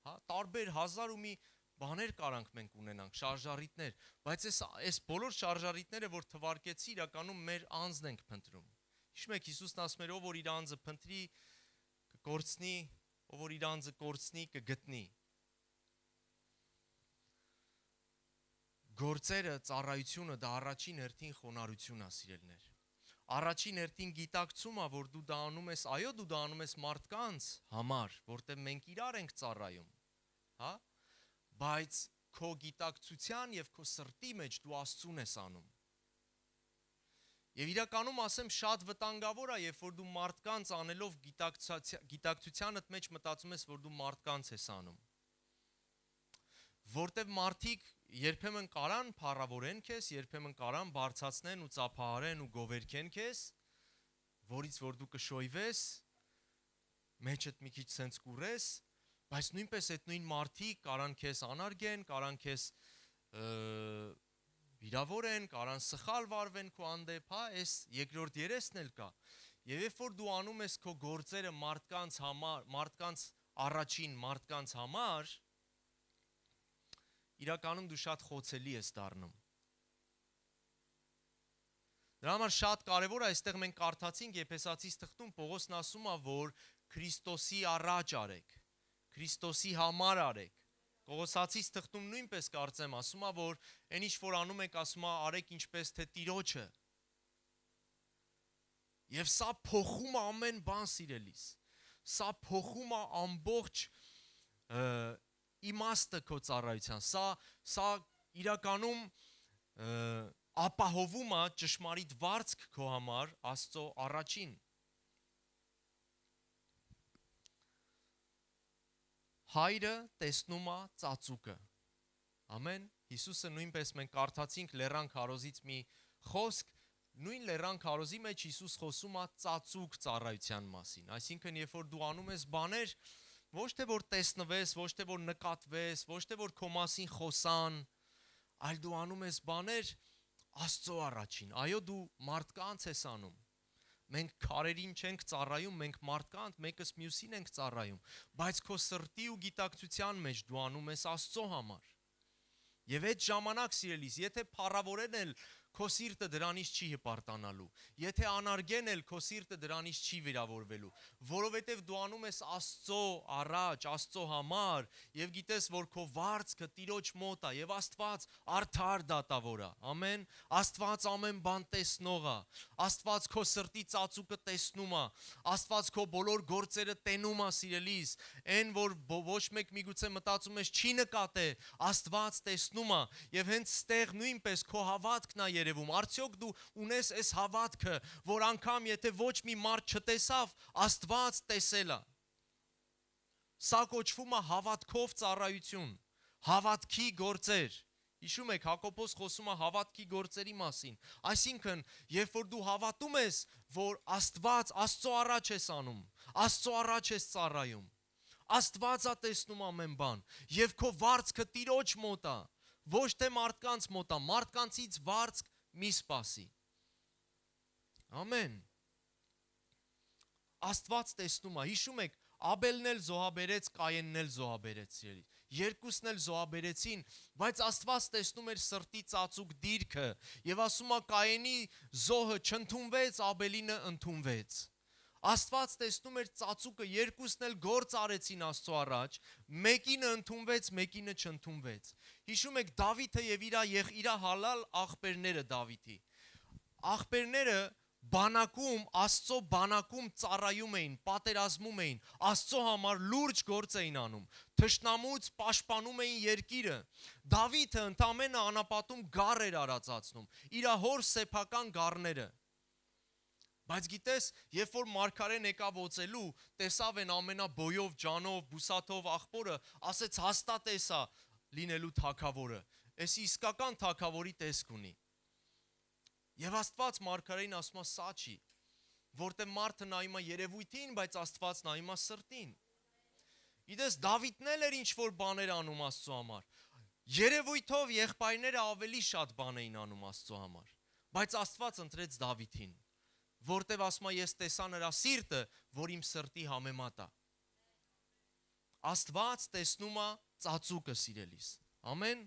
հա, տարբեր հազար ու մի բաներ կարանք մենք ունենանք, շարժառիթներ, բայց այս բոլոր շարժառիթները, որ թվարկեցի, իրականում մեր անձն ենք փնտրում։ Հիշում եք, Հիսուսն ասում էր, ով որ իր անձը փնտրի, կկորցնի, ով որ իր անձը կորցնի, կգտնի։ Գործերը, ծառայությունը դա առաջին հերթին խոնարհություն է, սիրելիներ։ Առաջին հերթին գիտակցում է, որ դու դա անում ես, այո, դու դա անում ես մարդկանց համար, որտեղ մենք իրար ենք ծառայում, հա? Բայց քո գիտակցության եւ քո սրտի մեջ դու Աստծուն ես անում։ Եվ իրականում ասեմ, շատ վտանգավոր է, երբ որ դու մարդկանց անելով գիտակցությանդ մեջ մտածում ես, որ դու մարդկանց ես անում։ Որտեղ մարդիկ երբեմն կարան փառավորեն քեզ, երբեմն կարան բարձրացնեն ու ծափահարեն ու գովերքեն քեզ, որից որ դու կշոյվես, մեջդ մի քիչ սենց կուրես, բայց նույնպես այդ նույն մարդիկ կարան քեզ անարգեն, կարան քեզ վիրավորեն, կարան սխալ վարվեն քո հանդեպ, հա, այս երկրորդ երեսն էլ կա։ Եվ երբ որ դու անում ես քո գործերը մարդկանց համար, մարդկանց առաջին մարդկանց համար, իրականում դու շատ խոցելի ես դառնում։ Դրա համար շատ կարևոր է, այստեղ մենք կարդացինք Եփեսացիս թղթում Պողոսն ասում է, որ Քրիստոսի առաջ արեք, Քրիստոսի համար արեք։ Կողոսացիս թղթում նույնպես կարծեմ ասում է, որ այն ինչ որ անում եք, ասում է արեք ինչպես թե Տիրոջը։ Եվ սա փոխում է ամեն բան, սիրելիս։ Սա փոխում է ամբողջ իմաստը քո ծառայության։ Սա իրականում ապահովում է ճշմարիտ վարձք քո համար Աստծո առաջին։ Հայրը տեսնում է ծածուկը։ Ամեն։ Հիսուսը նույնպես մենք կարդացինք Լեռան քարոզից մի խոսք, նույն Լեռան քարոզի մեջ Հիսուս խոսում է ծածուկ ծառայության մասին։ Այսինքն, երբ որ դու անում ես բաներ, ոչ թե որ տեսնվես, ոչ թե որ նկատվես, ոչ թե որ քո մասին խոսան, այլ դու անում ես բաներ Աստծո առաջին։ Այո, դու մարդկանց ես անում։ Մենք քարերին չենք ծառայում, մենք մարդկանց մեկս մյուսին ենք ծառայում, բայց քո սրտի ու գիտակցության մեջ դու անում ես Աստծո համար։ Եվ այդ ժամանակ, սիրելիս, եթե փառավորեն էլ քո սիրտը դրանից չի հպարտանալու, եթե անարգեն էլ քո սիրտը դրանից չի վիրավորվելու, որովհետև դու անում ես Աստծո առաջ, Աստծո համար, եւ գիտես, որ քո վարձքը Տիրոջ մոտ է, եւ Աստված արդար դատավոր է, ամեն, Աստված ամեն բան տեսնող է, Աստված քո սրտի ծածուկը տեսնում է, Աստված քո բոլոր գործերը տենում է, սիրելիս, այն որ ոչ մեկ միգուցե մտածում ես չի նկատե, Աստված տեսնում է, եւ հենց ստեղ նույնպես քո հավատքն է երևում, արդյոք դու ունես այս հավատքը, որ անգամ եթե ոչ մի մարդ չտեսավ, Աստված տեսել է։ Սա կոչվում է հավատքով ծառայություն, հավատքի գործեր։ Հիշում եք, Հակոբոս խոսում է հավատքի գործերի մասին։ Այսինքն, երբ որ դու հավատում ես, որ Աստված Աստծո առաջ ես անում, Աստծո առաջ ես ծառայում, Աստվածը տեսնում ամեն բան, եւ քո վարձքը Տիրոջ մոտ է, ոչ թե մարդկանց մոտ է, մարդկանցից վարձք մի սպասի։ Ամեն։ Աստված տեսնում է, հիշում եք, Աբելն էլ զոհաբերեց, Կայենն էլ զոհաբերեց, սիրելի։ Երկուսն էլ զոհաբերեցին, բայց Աստված տեսնում էր սրտի ծածուկ դիրքը, եւ ասում է Կայենի զոհը չընդունվեց, Աբելինը ընդունվեց։ Աստված տեսնում էր ծածուկը, երկուսն էլ գործ արեցին Աստծո առաջ, մեկինը ընդունվեց, մեկինը չընդունվեց։ Հիշում եք Դավիթը եւ իր հալալ աղբերները Դավիթի։ Աղբերները բանակում, Աստծո բանակում ծառայում էին, պատերազմում էին, Աստծո համար լուրջ գործ էին անում, թշնամուց պաշտպանում էին երկիրը։ Դավիթը ընդամենը անապատում գառ էր արածացնում, իր հոր սեփական գառները։ Բայց գիտես, երբ որ մարգարեն եկավ օծելու, տեսավ են ամենաբոյով, ջանով, բուսաթով աղբորը, ասեց հաստատ էսա, լինելու թագավորը, էսի իսկական թագավորի տեսք ունի։ Եվ Աստված մարգարեին ասում է սա չի, որտեղ մարդը նայում է երևույթին, բայց Աստված նայում է սրտին։ Գիտես, Դավիթն էլ էր ինչ որ բաներ անում Աստծո համար։ Երևույթով եղբայրները ավելի շատ բան էին անում Աստծո համար, բայց Աստված ընտրեց Դավիթին, որտեղ ասում է ես տեսա նրա սիրտը, որ իմ սրտի համեմատ է։ Աստված տեսնում է ծածուկը սիրելիս։ Ամեն։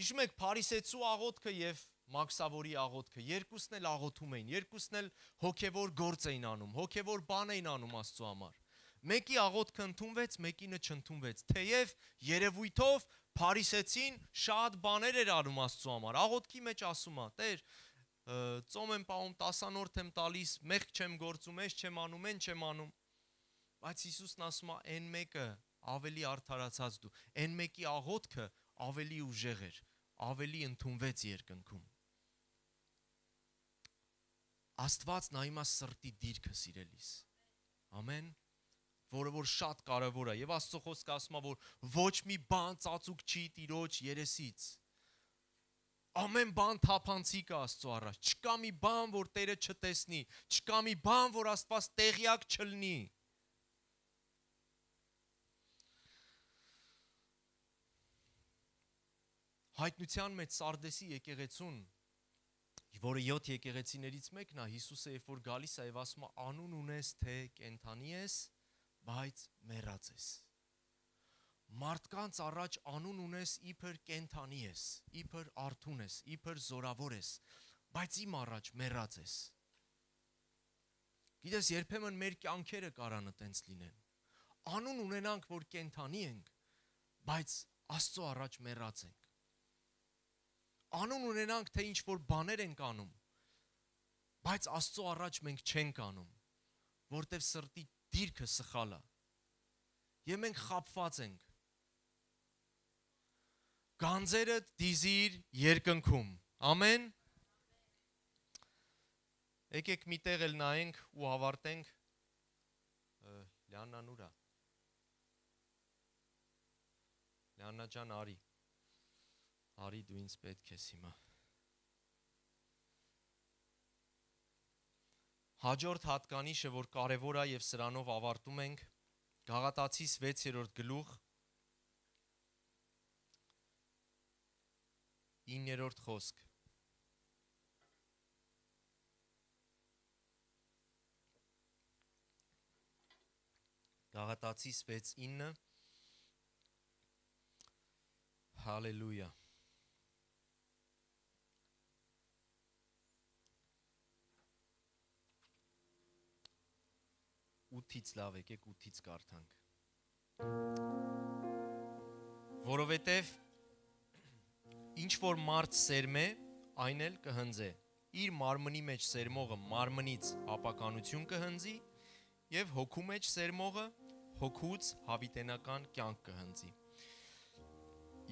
Հիշում եք Փարիսեցու աղոթքը եւ Մաքսավորի աղոթքը, երկուսն էլ աղոթում էին, երկուսն էլ հոգևոր գործ էին անում, հոգևոր բան էին անում Աստծո համար։ Մեկի աղոթքը ընդունվեց, մեկինը չընդունվեց։ Թեև երևույթով Փարիսեցին շատ բաներ էր անում Աստծո համար։ Աղոթքի մեջ ասում է. Տեր, ծոմ եմ պահում, տասանորդ եմ տալիս, մեղք չեմ գործում, այս չեմ անում, այն չեմ անում։ Բայց Հիսուսն ասում է, այն մեկը ավելի արդարացած դու, այն մեկի աղոթքը ավելի ուժեղ էր, ավելի ընդունվեց երկնքում։ Աստված նայում է սրտի դիրքը սիրելիս։ Ամեն, որը որ շատ կարևոր է, եւ Աստծո խոսքը ասում է, որ ոչ մի բան ծածուկ չի Տիրոջ երեսից։ Ամեն բան թափանցիկ է Աստծո առաջ, չկա մի բան, որ Տերը չտեսնի, չկա մի բան, որ Աստված տեղյակ չլինի։ Հայտնության մեջ Սարդեսի եկեղեցուն, որը 7 եկեղեցիներից մեկն է, Հիսուսը երբ որ գալիս է եւ ասում է անուն ունես թե կենթանի ես, բայց մեռած ես։ Մարդկանց առաջ անուն ունես իբր կենթանի ես, իբր արթուն ես, իբր զորավոր ես, բայց իմ առաջ մեռած ես։ Գիտես, երբեմն մեր կյանքերը կարան այտենց լինեն։ Անուն ունենանք, որ կենթանի ենք, բայց Աստծո առաջ մեռած ենք։ Անուն ունենանք, թե ինչ որ բաներ ենք անում, բայց Աստծո առաջ մենք չենք անում, որտև սրտի դիրքը սխալ է։ Եվ մենք խաբված ենք։ Գանձերդ դիզիր երկնքում։ Ամեն։ Եկեք մի տեղ էլ նայենք ու ավարտենք։ Լիաննան ուր է։ Լիաննա ջան, արի։ Արի դու ինձ պետք ես հիմա։ Հաջորդ հատկանիշը, որ կարևոր է եւ սրանով ավարտում ենք, Գաղատացիս 6-րդ գլուխ 9-րդ խոսք։ Գաղատացիս 6:9 Հալելույա։ Ութից լավ եկեք 8-ից կարդանք։ Որովհետև ինչ որ մարդ սերմե, այն էլ կհնձե։ Իր մարմնի մեջ սերմողը մարմնից ապականություն կհնձի եւ հոգու մեջ սերմողը հոգուց հավիտենական կյանք կհնձի։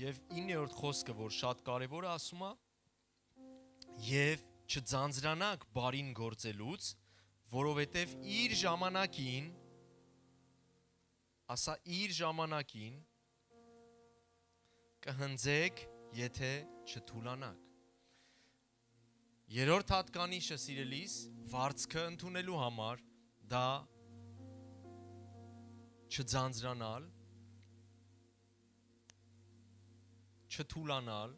Եվ 9-րդ խոսքը, որ շատ կարևոր է, ասում է. եւ չձանձրանաք բարին գործելուց, որովհետև իր ժամանակին, ասա իր ժամանակին կհնձեք, եթե չթուլանաք։ Երրորդ հատկանիշը սիրելիս, վարձքը ընդունելու համար դա չձանձրանալ, չթուլանալ,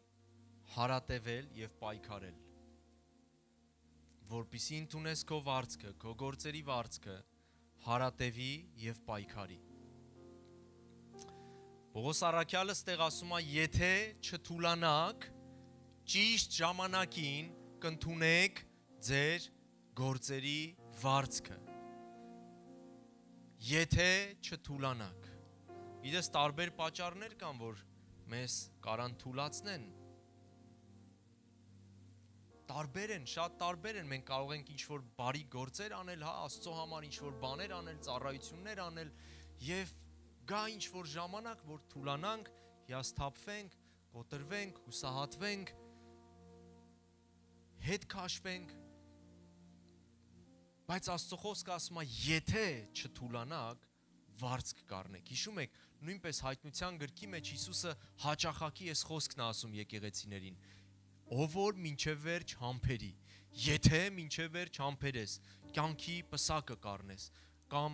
հարատևել եւ պայքարել, որպեսզի ընդունես քո վարձքը, քո գործերի վարձքը, հարատևի եւ պայքարի։ Պողոս առաքյալը ստեղ ասում է, եթե չթուլանաք, ճիշտ ժամանակին կընդունեք ձեր գործերի վարձքը։ Եթե չթուլանաք։ Գիտես, տարբեր պատճառներ կան, որ մեզ կարան թուլացնեն։ Տարբեր են, շատ տարբեր են, մենք կարող ենք ինչ-որ բարի գործեր անել, հա, Աստծո համար ինչ-որ բաներ անել, ծառայություններ անել, եւ գա ինչ-որ ժամանակ, որ թուլանանք, հիասթափվենք, կոտրվենք, հուսահատվենք, հետ քաշվենք, բայց Աստծո խոսքը ասում է, եթե չթուլանաք, վարձք կառնեք։ Հիշում եք, նույնպես հայտնության գրքի մեջ Հիսուսը հաճախակի էս խոսքն ասում եկեղեցիներին. ով որ մինչև վերջ համբերի, եթե մինչև վերջ համբերես, կյանքի պսակը կառնես, կամ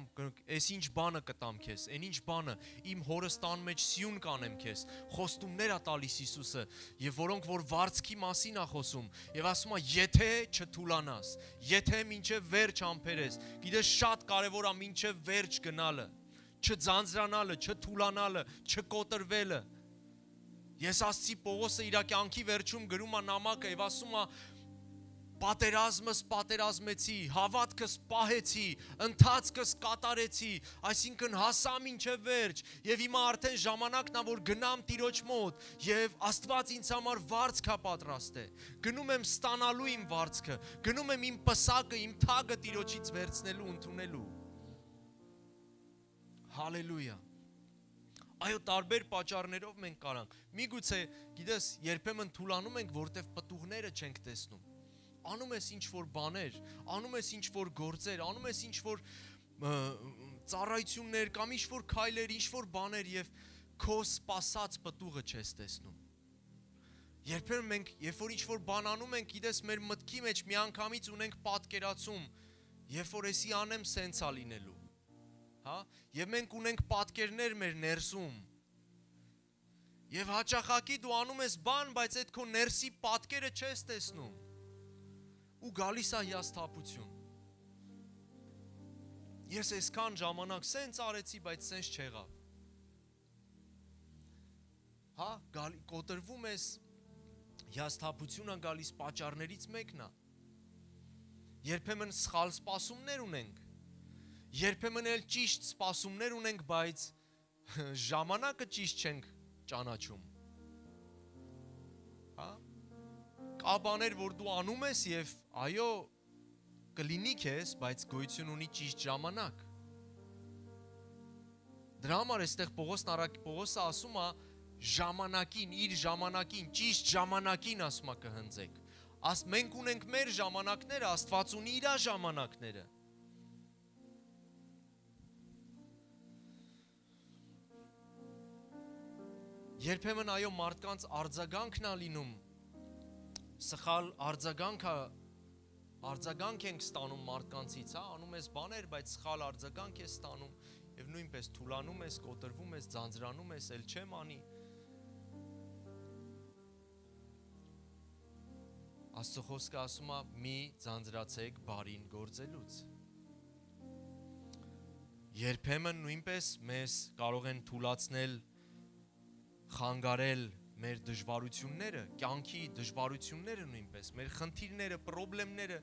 այս ինչ բանը կտամ քեզ, այն ինչ բանը իմ հորստան մեջ սյուն կանեմ քեզ, խոստումներ է տալիս Հիսուսը, եւ որոնք որ վարձքի մասին է խոսում, եւ ասում է, եթե չթուլանաս, եթե մինչև վերջ համբերես, գիտես շատ կարեւոր է մինչև վերջ գնալը, չձանձրանալը, չթուլանալը, չկոտրվելը։ Ես ասացի Պողոսը իր կյանքի վերջում գրում է նամակը եւ ասում է պատերազմս պատերազմեցի, հավատքս պահեցի, ընթացքս կատարեցի, այսինքն հասա մինչև վերջ եւ հիմա արդեն ժամանակն է որ գնամ Տիրոջ մոտ եւ Աստված ինձ համար վարձք է պատրաստել։ Գնում եմ ստանալու իմ վարձքը, գնում եմ իմ պսակը, իմ թագը Տիրոջից վերցնելու, ընդունելու։ Հալելույա։ Այո, տարբեր պատճառներով մենք կարանք։ Միգուցե, գիտես, երբեմն թուլանում ենք, որտեվ պտուղները չենք տեսնում։ Անում ես ինչ-որ բաներ, անում ես ինչ-որ գործեր, անում ես ինչ-որ ծառայություններ կամ ինչ-որ քայլեր, ինչ-որ բաներ եւ քո սպասած պտուղը չես տեսնում։ Երբեմն մենք, երբ որ ինչ-որ բան անում ենք, գիտես, մեր մտքի մեջ միանգամից ունենք պատկերացում, երբ որ էսի անեմ, սենց է լինելու։ Հա? Եվ մենք ունենք պատկերներ մեր ներսում։ Եվ հաճախակի դու անում ես բան, բայց այդ քո ներսի պատկերը չես տեսնում։ Ու գալիս է հիասթափություն։ Ես այսքան ժամանակ սենց արեցի, բայց սենց չեղավ։ Հա, կոտրվում ես, հիասթափությունը գալիս պատճառներից մեկն է։ Երբեմն սխալ սպասումներ ունենք։ Երբեմն էլ ճիշտ սպասումներ ունենք, բայց ժամանակը ճիշտ չենք ճանաչում։ Հա? Կա բաներ, որ դու անում ես եւ այո, կլինի քեզ, բայց գոյություն ունի ճիշտ ժամանակ։ Դրա համար էստեղ Պողոսը ասում է ժամանակին, իր ժամանակին, ճիշտ ժամանակին ասում է կհնձեք։ Մենք ունենք մեր ժամանակները, Աստված ունի իր ժամանակները։ Երբեմն այո մարդկանց արձագանքն է լինում, սխալ արձագանք ենք ստանում մարդկանցից, հա, անում ես բաներ, բայց սխալ արձագանք ես ստանում եւ նույնպես թուլանում ես, կոտրվում ես, ձանձրանում ես, էլ չեմ անի։ Աստծո խոսքը ասում է՝ մի ձանձրացեք բարին գործելուց։ Երբեմն նույնպես մեզ կարող են թուլացնել, խանգարել մեր դժվարությունները, կյանքի դժվարությունները նույնպես, մեր խնդիրները, պրոբլեմները,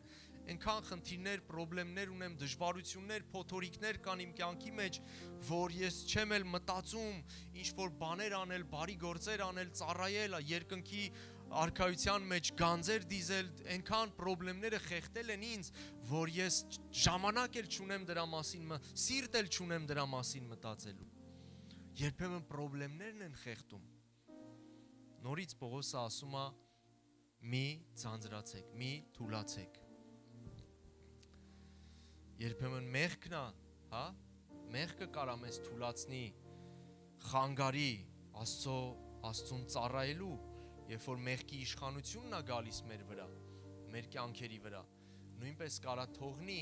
այնքան խնդիրներ, պրոբլեմներ ունեմ, դժվարություններ, փոթորիկներ կան իմ կյանքի մեջ, որ ես չեմ էլ մտածում ինչ-որ բաներ անել, բարի գործեր անել, ծառայել, երկնքի արքայության մեջ գանձեր դիզել, այնքան պրոբլեմները խեղդել են ինձ, որ ես ժամանակ էլ չունեմ դրա մասին, սիրտ էլ չունեմ դրա մասին մտածելու։ Երբեմն պրոբլեմներն են խեղդում։ Նորից Պողոսը ասում է՝ մի ձանձրացեք, մի թուլացեք։ Երբեմն մեղքն է, հա, մեղքը կարա մեզ թուլացնի, խանգարի Աստծուն ծառայելու, երբ որ մեղքի իշխանությունն է գալիս մեր վրա, մեր կյանքերի վրա, նույնպես կարա թողնի,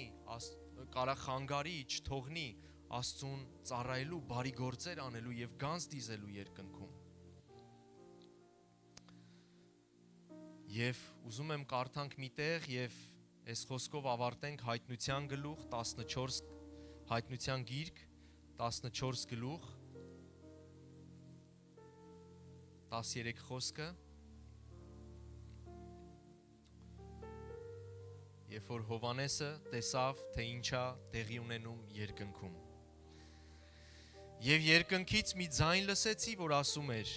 կարա խանգարի, չթողնի Աստծուն ծառայելու, բարի գործեր անելու եւ գանձ դիզելու երկնքում։ Եվ ուզում եմ կարդանք մի տեղ եւ այս խոսքով ավարտենք Հայտնության գլուխ 14, Հայտնության գիրք 14 գլուխ 13 խոսքը։ Երբ որ Հովանեսը տեսավ, թե ինչա տեղի ունենում երկնքում։ Եվ երկնքից մի ձայն լսեցի, որ ասում էր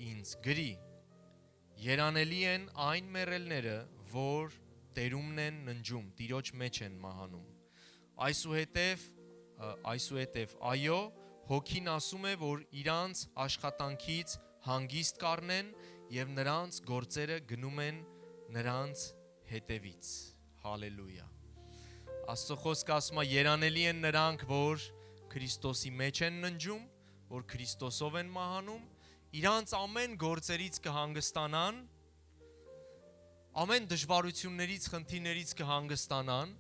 ինձ՝ գրի, երանելի են այն մեռելները, որ տերումն են ննջում, Տիրոջ մեջ են մահանում։ Այսուհետև, այո, հոգին ասում է, որ իրանց աշխատանքից հանգիստ կառնեն եւ նրանց գործերը գնում են նրանց հետևից։ Հալելույա։ Աստծո խոսքը ասում է, երանելի են նրանք, որ Քրիստոսի մեջ են ննջում, որ Քրիստոսով են մահանում, իրանց ամեն գործերից կհանգստանան, ամեն դժվարություններից, խնդիրներից կհանգստանան,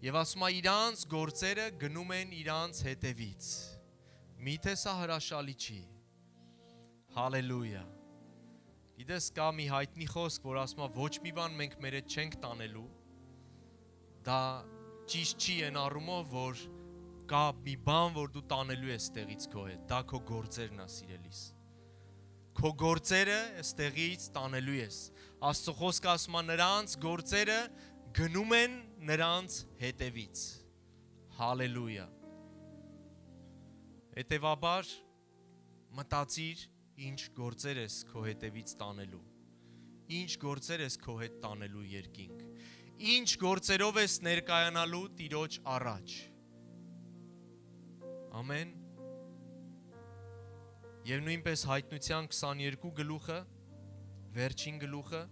եւ ասում է իրանց գործերը գնում են իրանց հետևից։ Միթե սա հրաշալի չի։ Հալելույա։ Գիտես, կա մի հայտնի խոսք, որ ասում է ոչ մի բան մենք մեր հետ չենք տանելու, դա ճիշտ չի այն առումով, որ կա մի բան, որ դու տանելու ես ստեղից քո հետ, դա քո գործերն է, սիրելիս։ Քո գործերը ստեղից տանելու ես։ Աստծո խոսքը ասում է նրանց գործերը գնում են նրանց հետևից։ Հալելույա։ Հետևաբար մտածիր, ինչ գործեր ես քո հետևից տանելու։ Ինչ գործեր ես քո հետ տանելու երկինք։ Ինչ գործերով ես ներկայանալու Տիրոջ առաջ։ Ամեն։ Եվ նույնպես Հայտնության 22 գլուխը, վերջին գլուխը,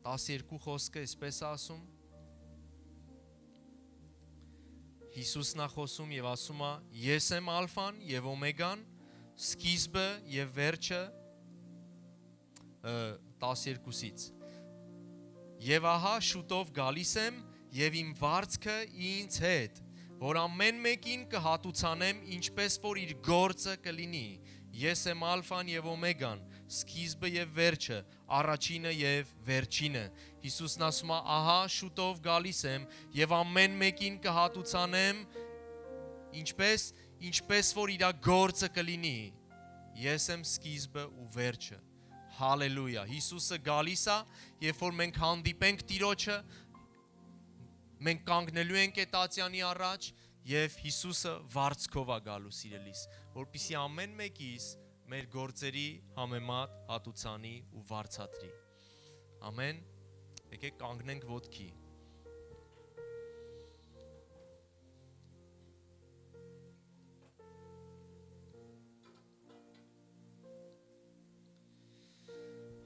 12 խոսքը այսպես ասում, Հիսուսն է խոսում եւ ասում է. Ես եմ ալֆան եւ օմեգան, սկիզբը եւ վերջը 12-ից։ Եվ ահա շուտով գալիս եմ եւ իմ վարձքը ինձ հետ, որ ամեն մեկին կհատուցանեմ ինչպես որ իր գործը կլինի։ Ես եմ ալֆան եւ օմեգան, սկիզբը եւ վերջը, առաջինը եւ վերջինը։ Հիսուսն ասում է. ահա շուտով գալիս եմ եւ ամեն մեկին կհատուցանեմ ինչպես որ իր գործը կլինի։ Ես եմ սկիզբը ու վերջը։ Հալելույա։ Հիսուսը գալիս է, երբ որ մենք հանդիպենք Տիրոջը, մենք կանգնելու ենք այդ ատյանի առաջ եւ Հիսուսը վարձքով է գալու, սիրելիս, որպեսզի ամեն մեկից մեր գործերի համեմատ հատուցանի ու վարձատրի։ Ամեն։ Եկեք կանգնենք ոտքի։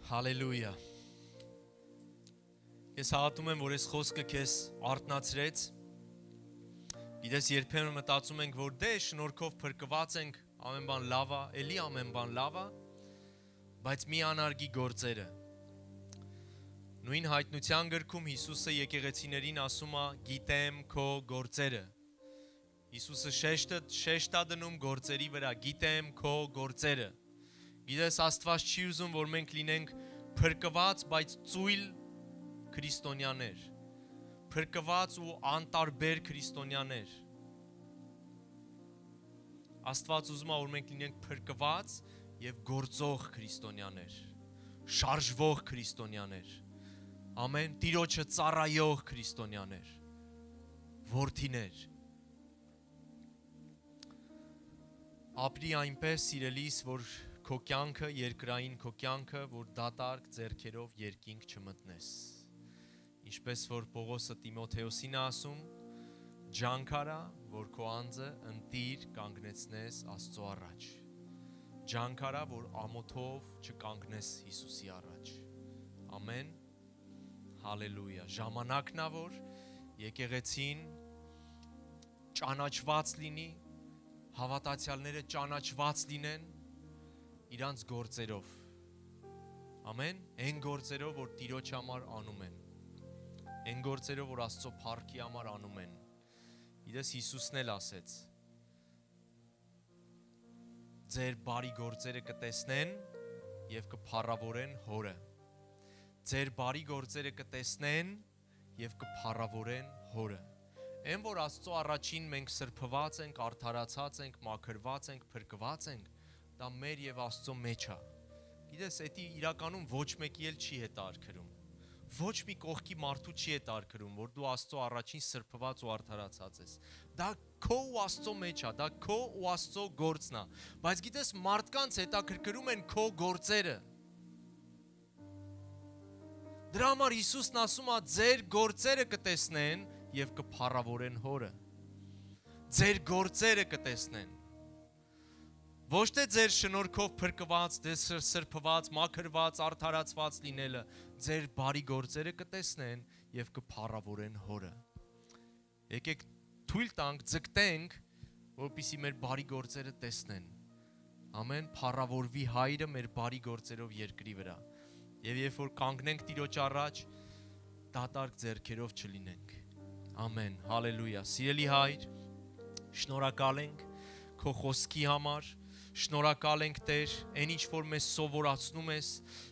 Հալելույա։ Ես հավատում եմ, որ այս խոսքը քեզ արթնացրեց։ Գիտես, երբեմն մտածում ենք, որ դե շնորհքով փրկված ենք, ամեն բան լավ է, էլի ամեն բան լավ է, բայց մի անարգի գործերը։ Նույն Հայտնության գրքում Հիսուսը եկեղեցիներին ասում է. գիտեմ քո գործերը։ Հիսուսը շեշտ է դնում գործերի վրա, գիտեմ քո գործերը։ Գիտես, Աստված չի ուզում, որ մենք լինենք փրկված, բայց ծույլ քրիստոնյաներ, փրկված ու անտարբեր քրիստոնյաներ։ Աստված ուզում է, որ մենք լինենք փրկված եւ գործող քրիստոնյաներ, շարժվող քրիստոնյաներ։ Ամեն, Տիրոջը ծառայող քրիստոնյաներ, որդիներ։ Ապրի այնպես, սիրելիս, որ քո կյանքը, երկրային քո կյանքը, որ դատարկ ձեռքերով երկինք չմտնես։ Ինչպես որ Պողոսը Տիմոթեոսին է ասում, ջանքարա, որ քո անձը ընտիր կանգնեցնես Աստծո առաջ։ Ջանքարա, որ ամոթով չկանգնես Հիսուսի առաջ։ Ամեն։ Հալելույա։ Ժամանակն է, որ եկեղեցին ճանաչված լինի, հավատացյալները ճանաչված լինեն իրանց գործերով։ Ամեն, այն գործերով, որ Տիրոջ համար անում են։ Այն գործերով, որ Աստծո փառքի համար անում են։ Իդես Հիսուսն էլ ասեց. ձեր բարի գործերը կտեսնեն եւ կփառավորեն Հորը։ Ձեր բարի գործերը կտեսնեն եւ կփառավորեն Հորը։ Այն որ Աստծո առաջին մենք սրբված ենք, արդարացած ենք, մաքրված ենք, փրկված ենք, դա մեր եւ Աստծո մեջ է։ Գիտես, դա իրականում ոչ մեկի էլ չի հետարքրում։ Ոչ մի կողքի մարդու չի հետարքրում, որ դու Աստծո առաջին սրբված ու արդարացած ես։ Դա քո ու Աստծո մեջ է, դա քո ու Աստծո գործն է։ Բայց գիտես, մարդկանց հետաքրքրում են քո գործերը։ Դրա համար Հիսուսն ասում է, ձեր գործերը կտեսնեն եւ կփառավորեն Հորը։ Ձեր գործերը կտեսնեն։ Ոչ թե ձեր շնորհքով փրկված, սրբված, մաքրված, արդարացված լինելը, ձեր բարի գործերը կտեսնեն եւ կփառավորեն Հորը։ Եկեք թույլ տանք, ձգտենք, որպեսզի մեր բարի գործերը տեսնեն։ Ամեն, փառավորվի Հայրը մեր բարի գործերով երկրի վրա։ Եվ երբ որ կանգնենք Տիրոջ առաջ, դատարկ ձեռքերով չլինենք։ Ամեն, հալելույա։ Սիրելի Հայր, շնորհակալ ենք քո խոսքի համար, շնորհակալ ենք Տեր, այն ինչ որ մեզ սովորացնում ես,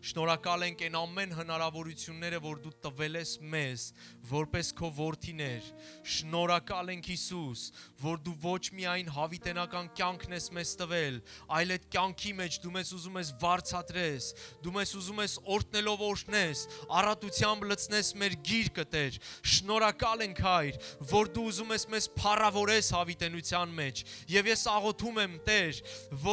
շնորհակալ ենք այն ամեն հնարավորությունները, որ դու տվել ես մեզ, որպես քո որդիներ, շնորհակալ ենք Հիսուս, որ դու ոչ միայն հավիտենական կյանքն ես մեզ տվել, այլ այդ կյանքի մեջ դու մեզ ուզում ես վարձատրես, դու մեզ ուզում ես օրհնելով օրհնես, առատությամբ լցնես մեր գիրկը Տեր, շնորհակալ ենք Հայր, որ դու ուզում ես մեզ փառավորես հավիտենության մեջ, եւ ես աղոթում եմ Տեր,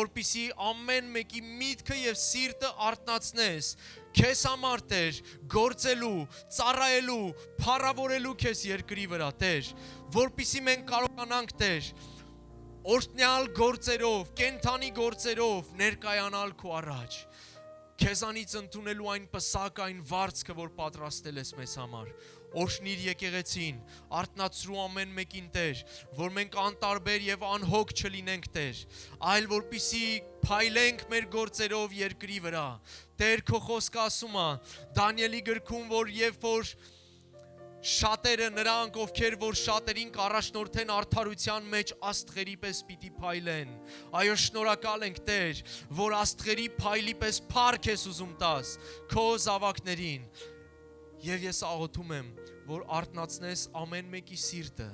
որպեսզի ամեն մեկի միտքը եւ սիրտը արթնացնես, քեզ համար Տեր, գործելու, ծառայելու, փառավորելու քեզ երկրի վրա Տեր, որպեսզի մենք կարողանանք Տեր, օրհնյալ գործերով, կենթանի գործերով ներկայանալ քո առաջ, քեզանից ընդունելու այն պսակը, այն վարձքը, որ պատրաստել ես մեզ համար, օրհնիր եկեղեցին, արթնացրու ամեն մեկին Տեր, որ մենք անտարբեր եւ անհոգ չլինենք Տեր, այլ որպեսզի փայլենք մեր գործերով երկրի վրա։ Տեր, քո խոսքը ասում է Դանիելի գրքում, որ երբ որ շատերը նրանք, ովքեր որ շատերին կառաջնորդեն արդարության մեջ աստղերի պես պիտի փայլեն։ Այո, շնորհակալ ենք Տեր, որ աստղերի փայլի պես փառք ես ուզում տաս քո զավակներին։ Եվ ես աղոթում եմ, որ արթնացնես ամեն մեկի սիրտը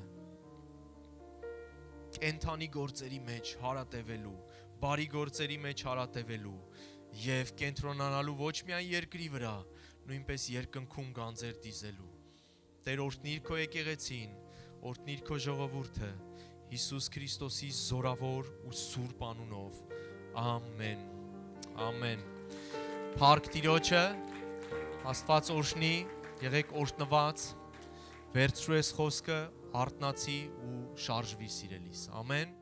կենթանի գործերի մեջ հարատևելու, բարի գործերի մեջ հարատևելու եւ կենտրոնանալու ոչ միայն երկրի վրա, նույնպես երկնքում գանձեր դիզելու։ Տեր, օրհնիր քո եկեղեցին, օրհնիր քո ժողովուրդը, Հիսուս Քրիստոսի զորավոր ու սուրբ անունով։ Ամեն։ Ամեն։ Փառք Տիրոջը, Աստված օրհնի, եղեք օրհնված, վերցրու ես խոսքը, արթնացի ու շարժվի սիրելիս։ Ամեն։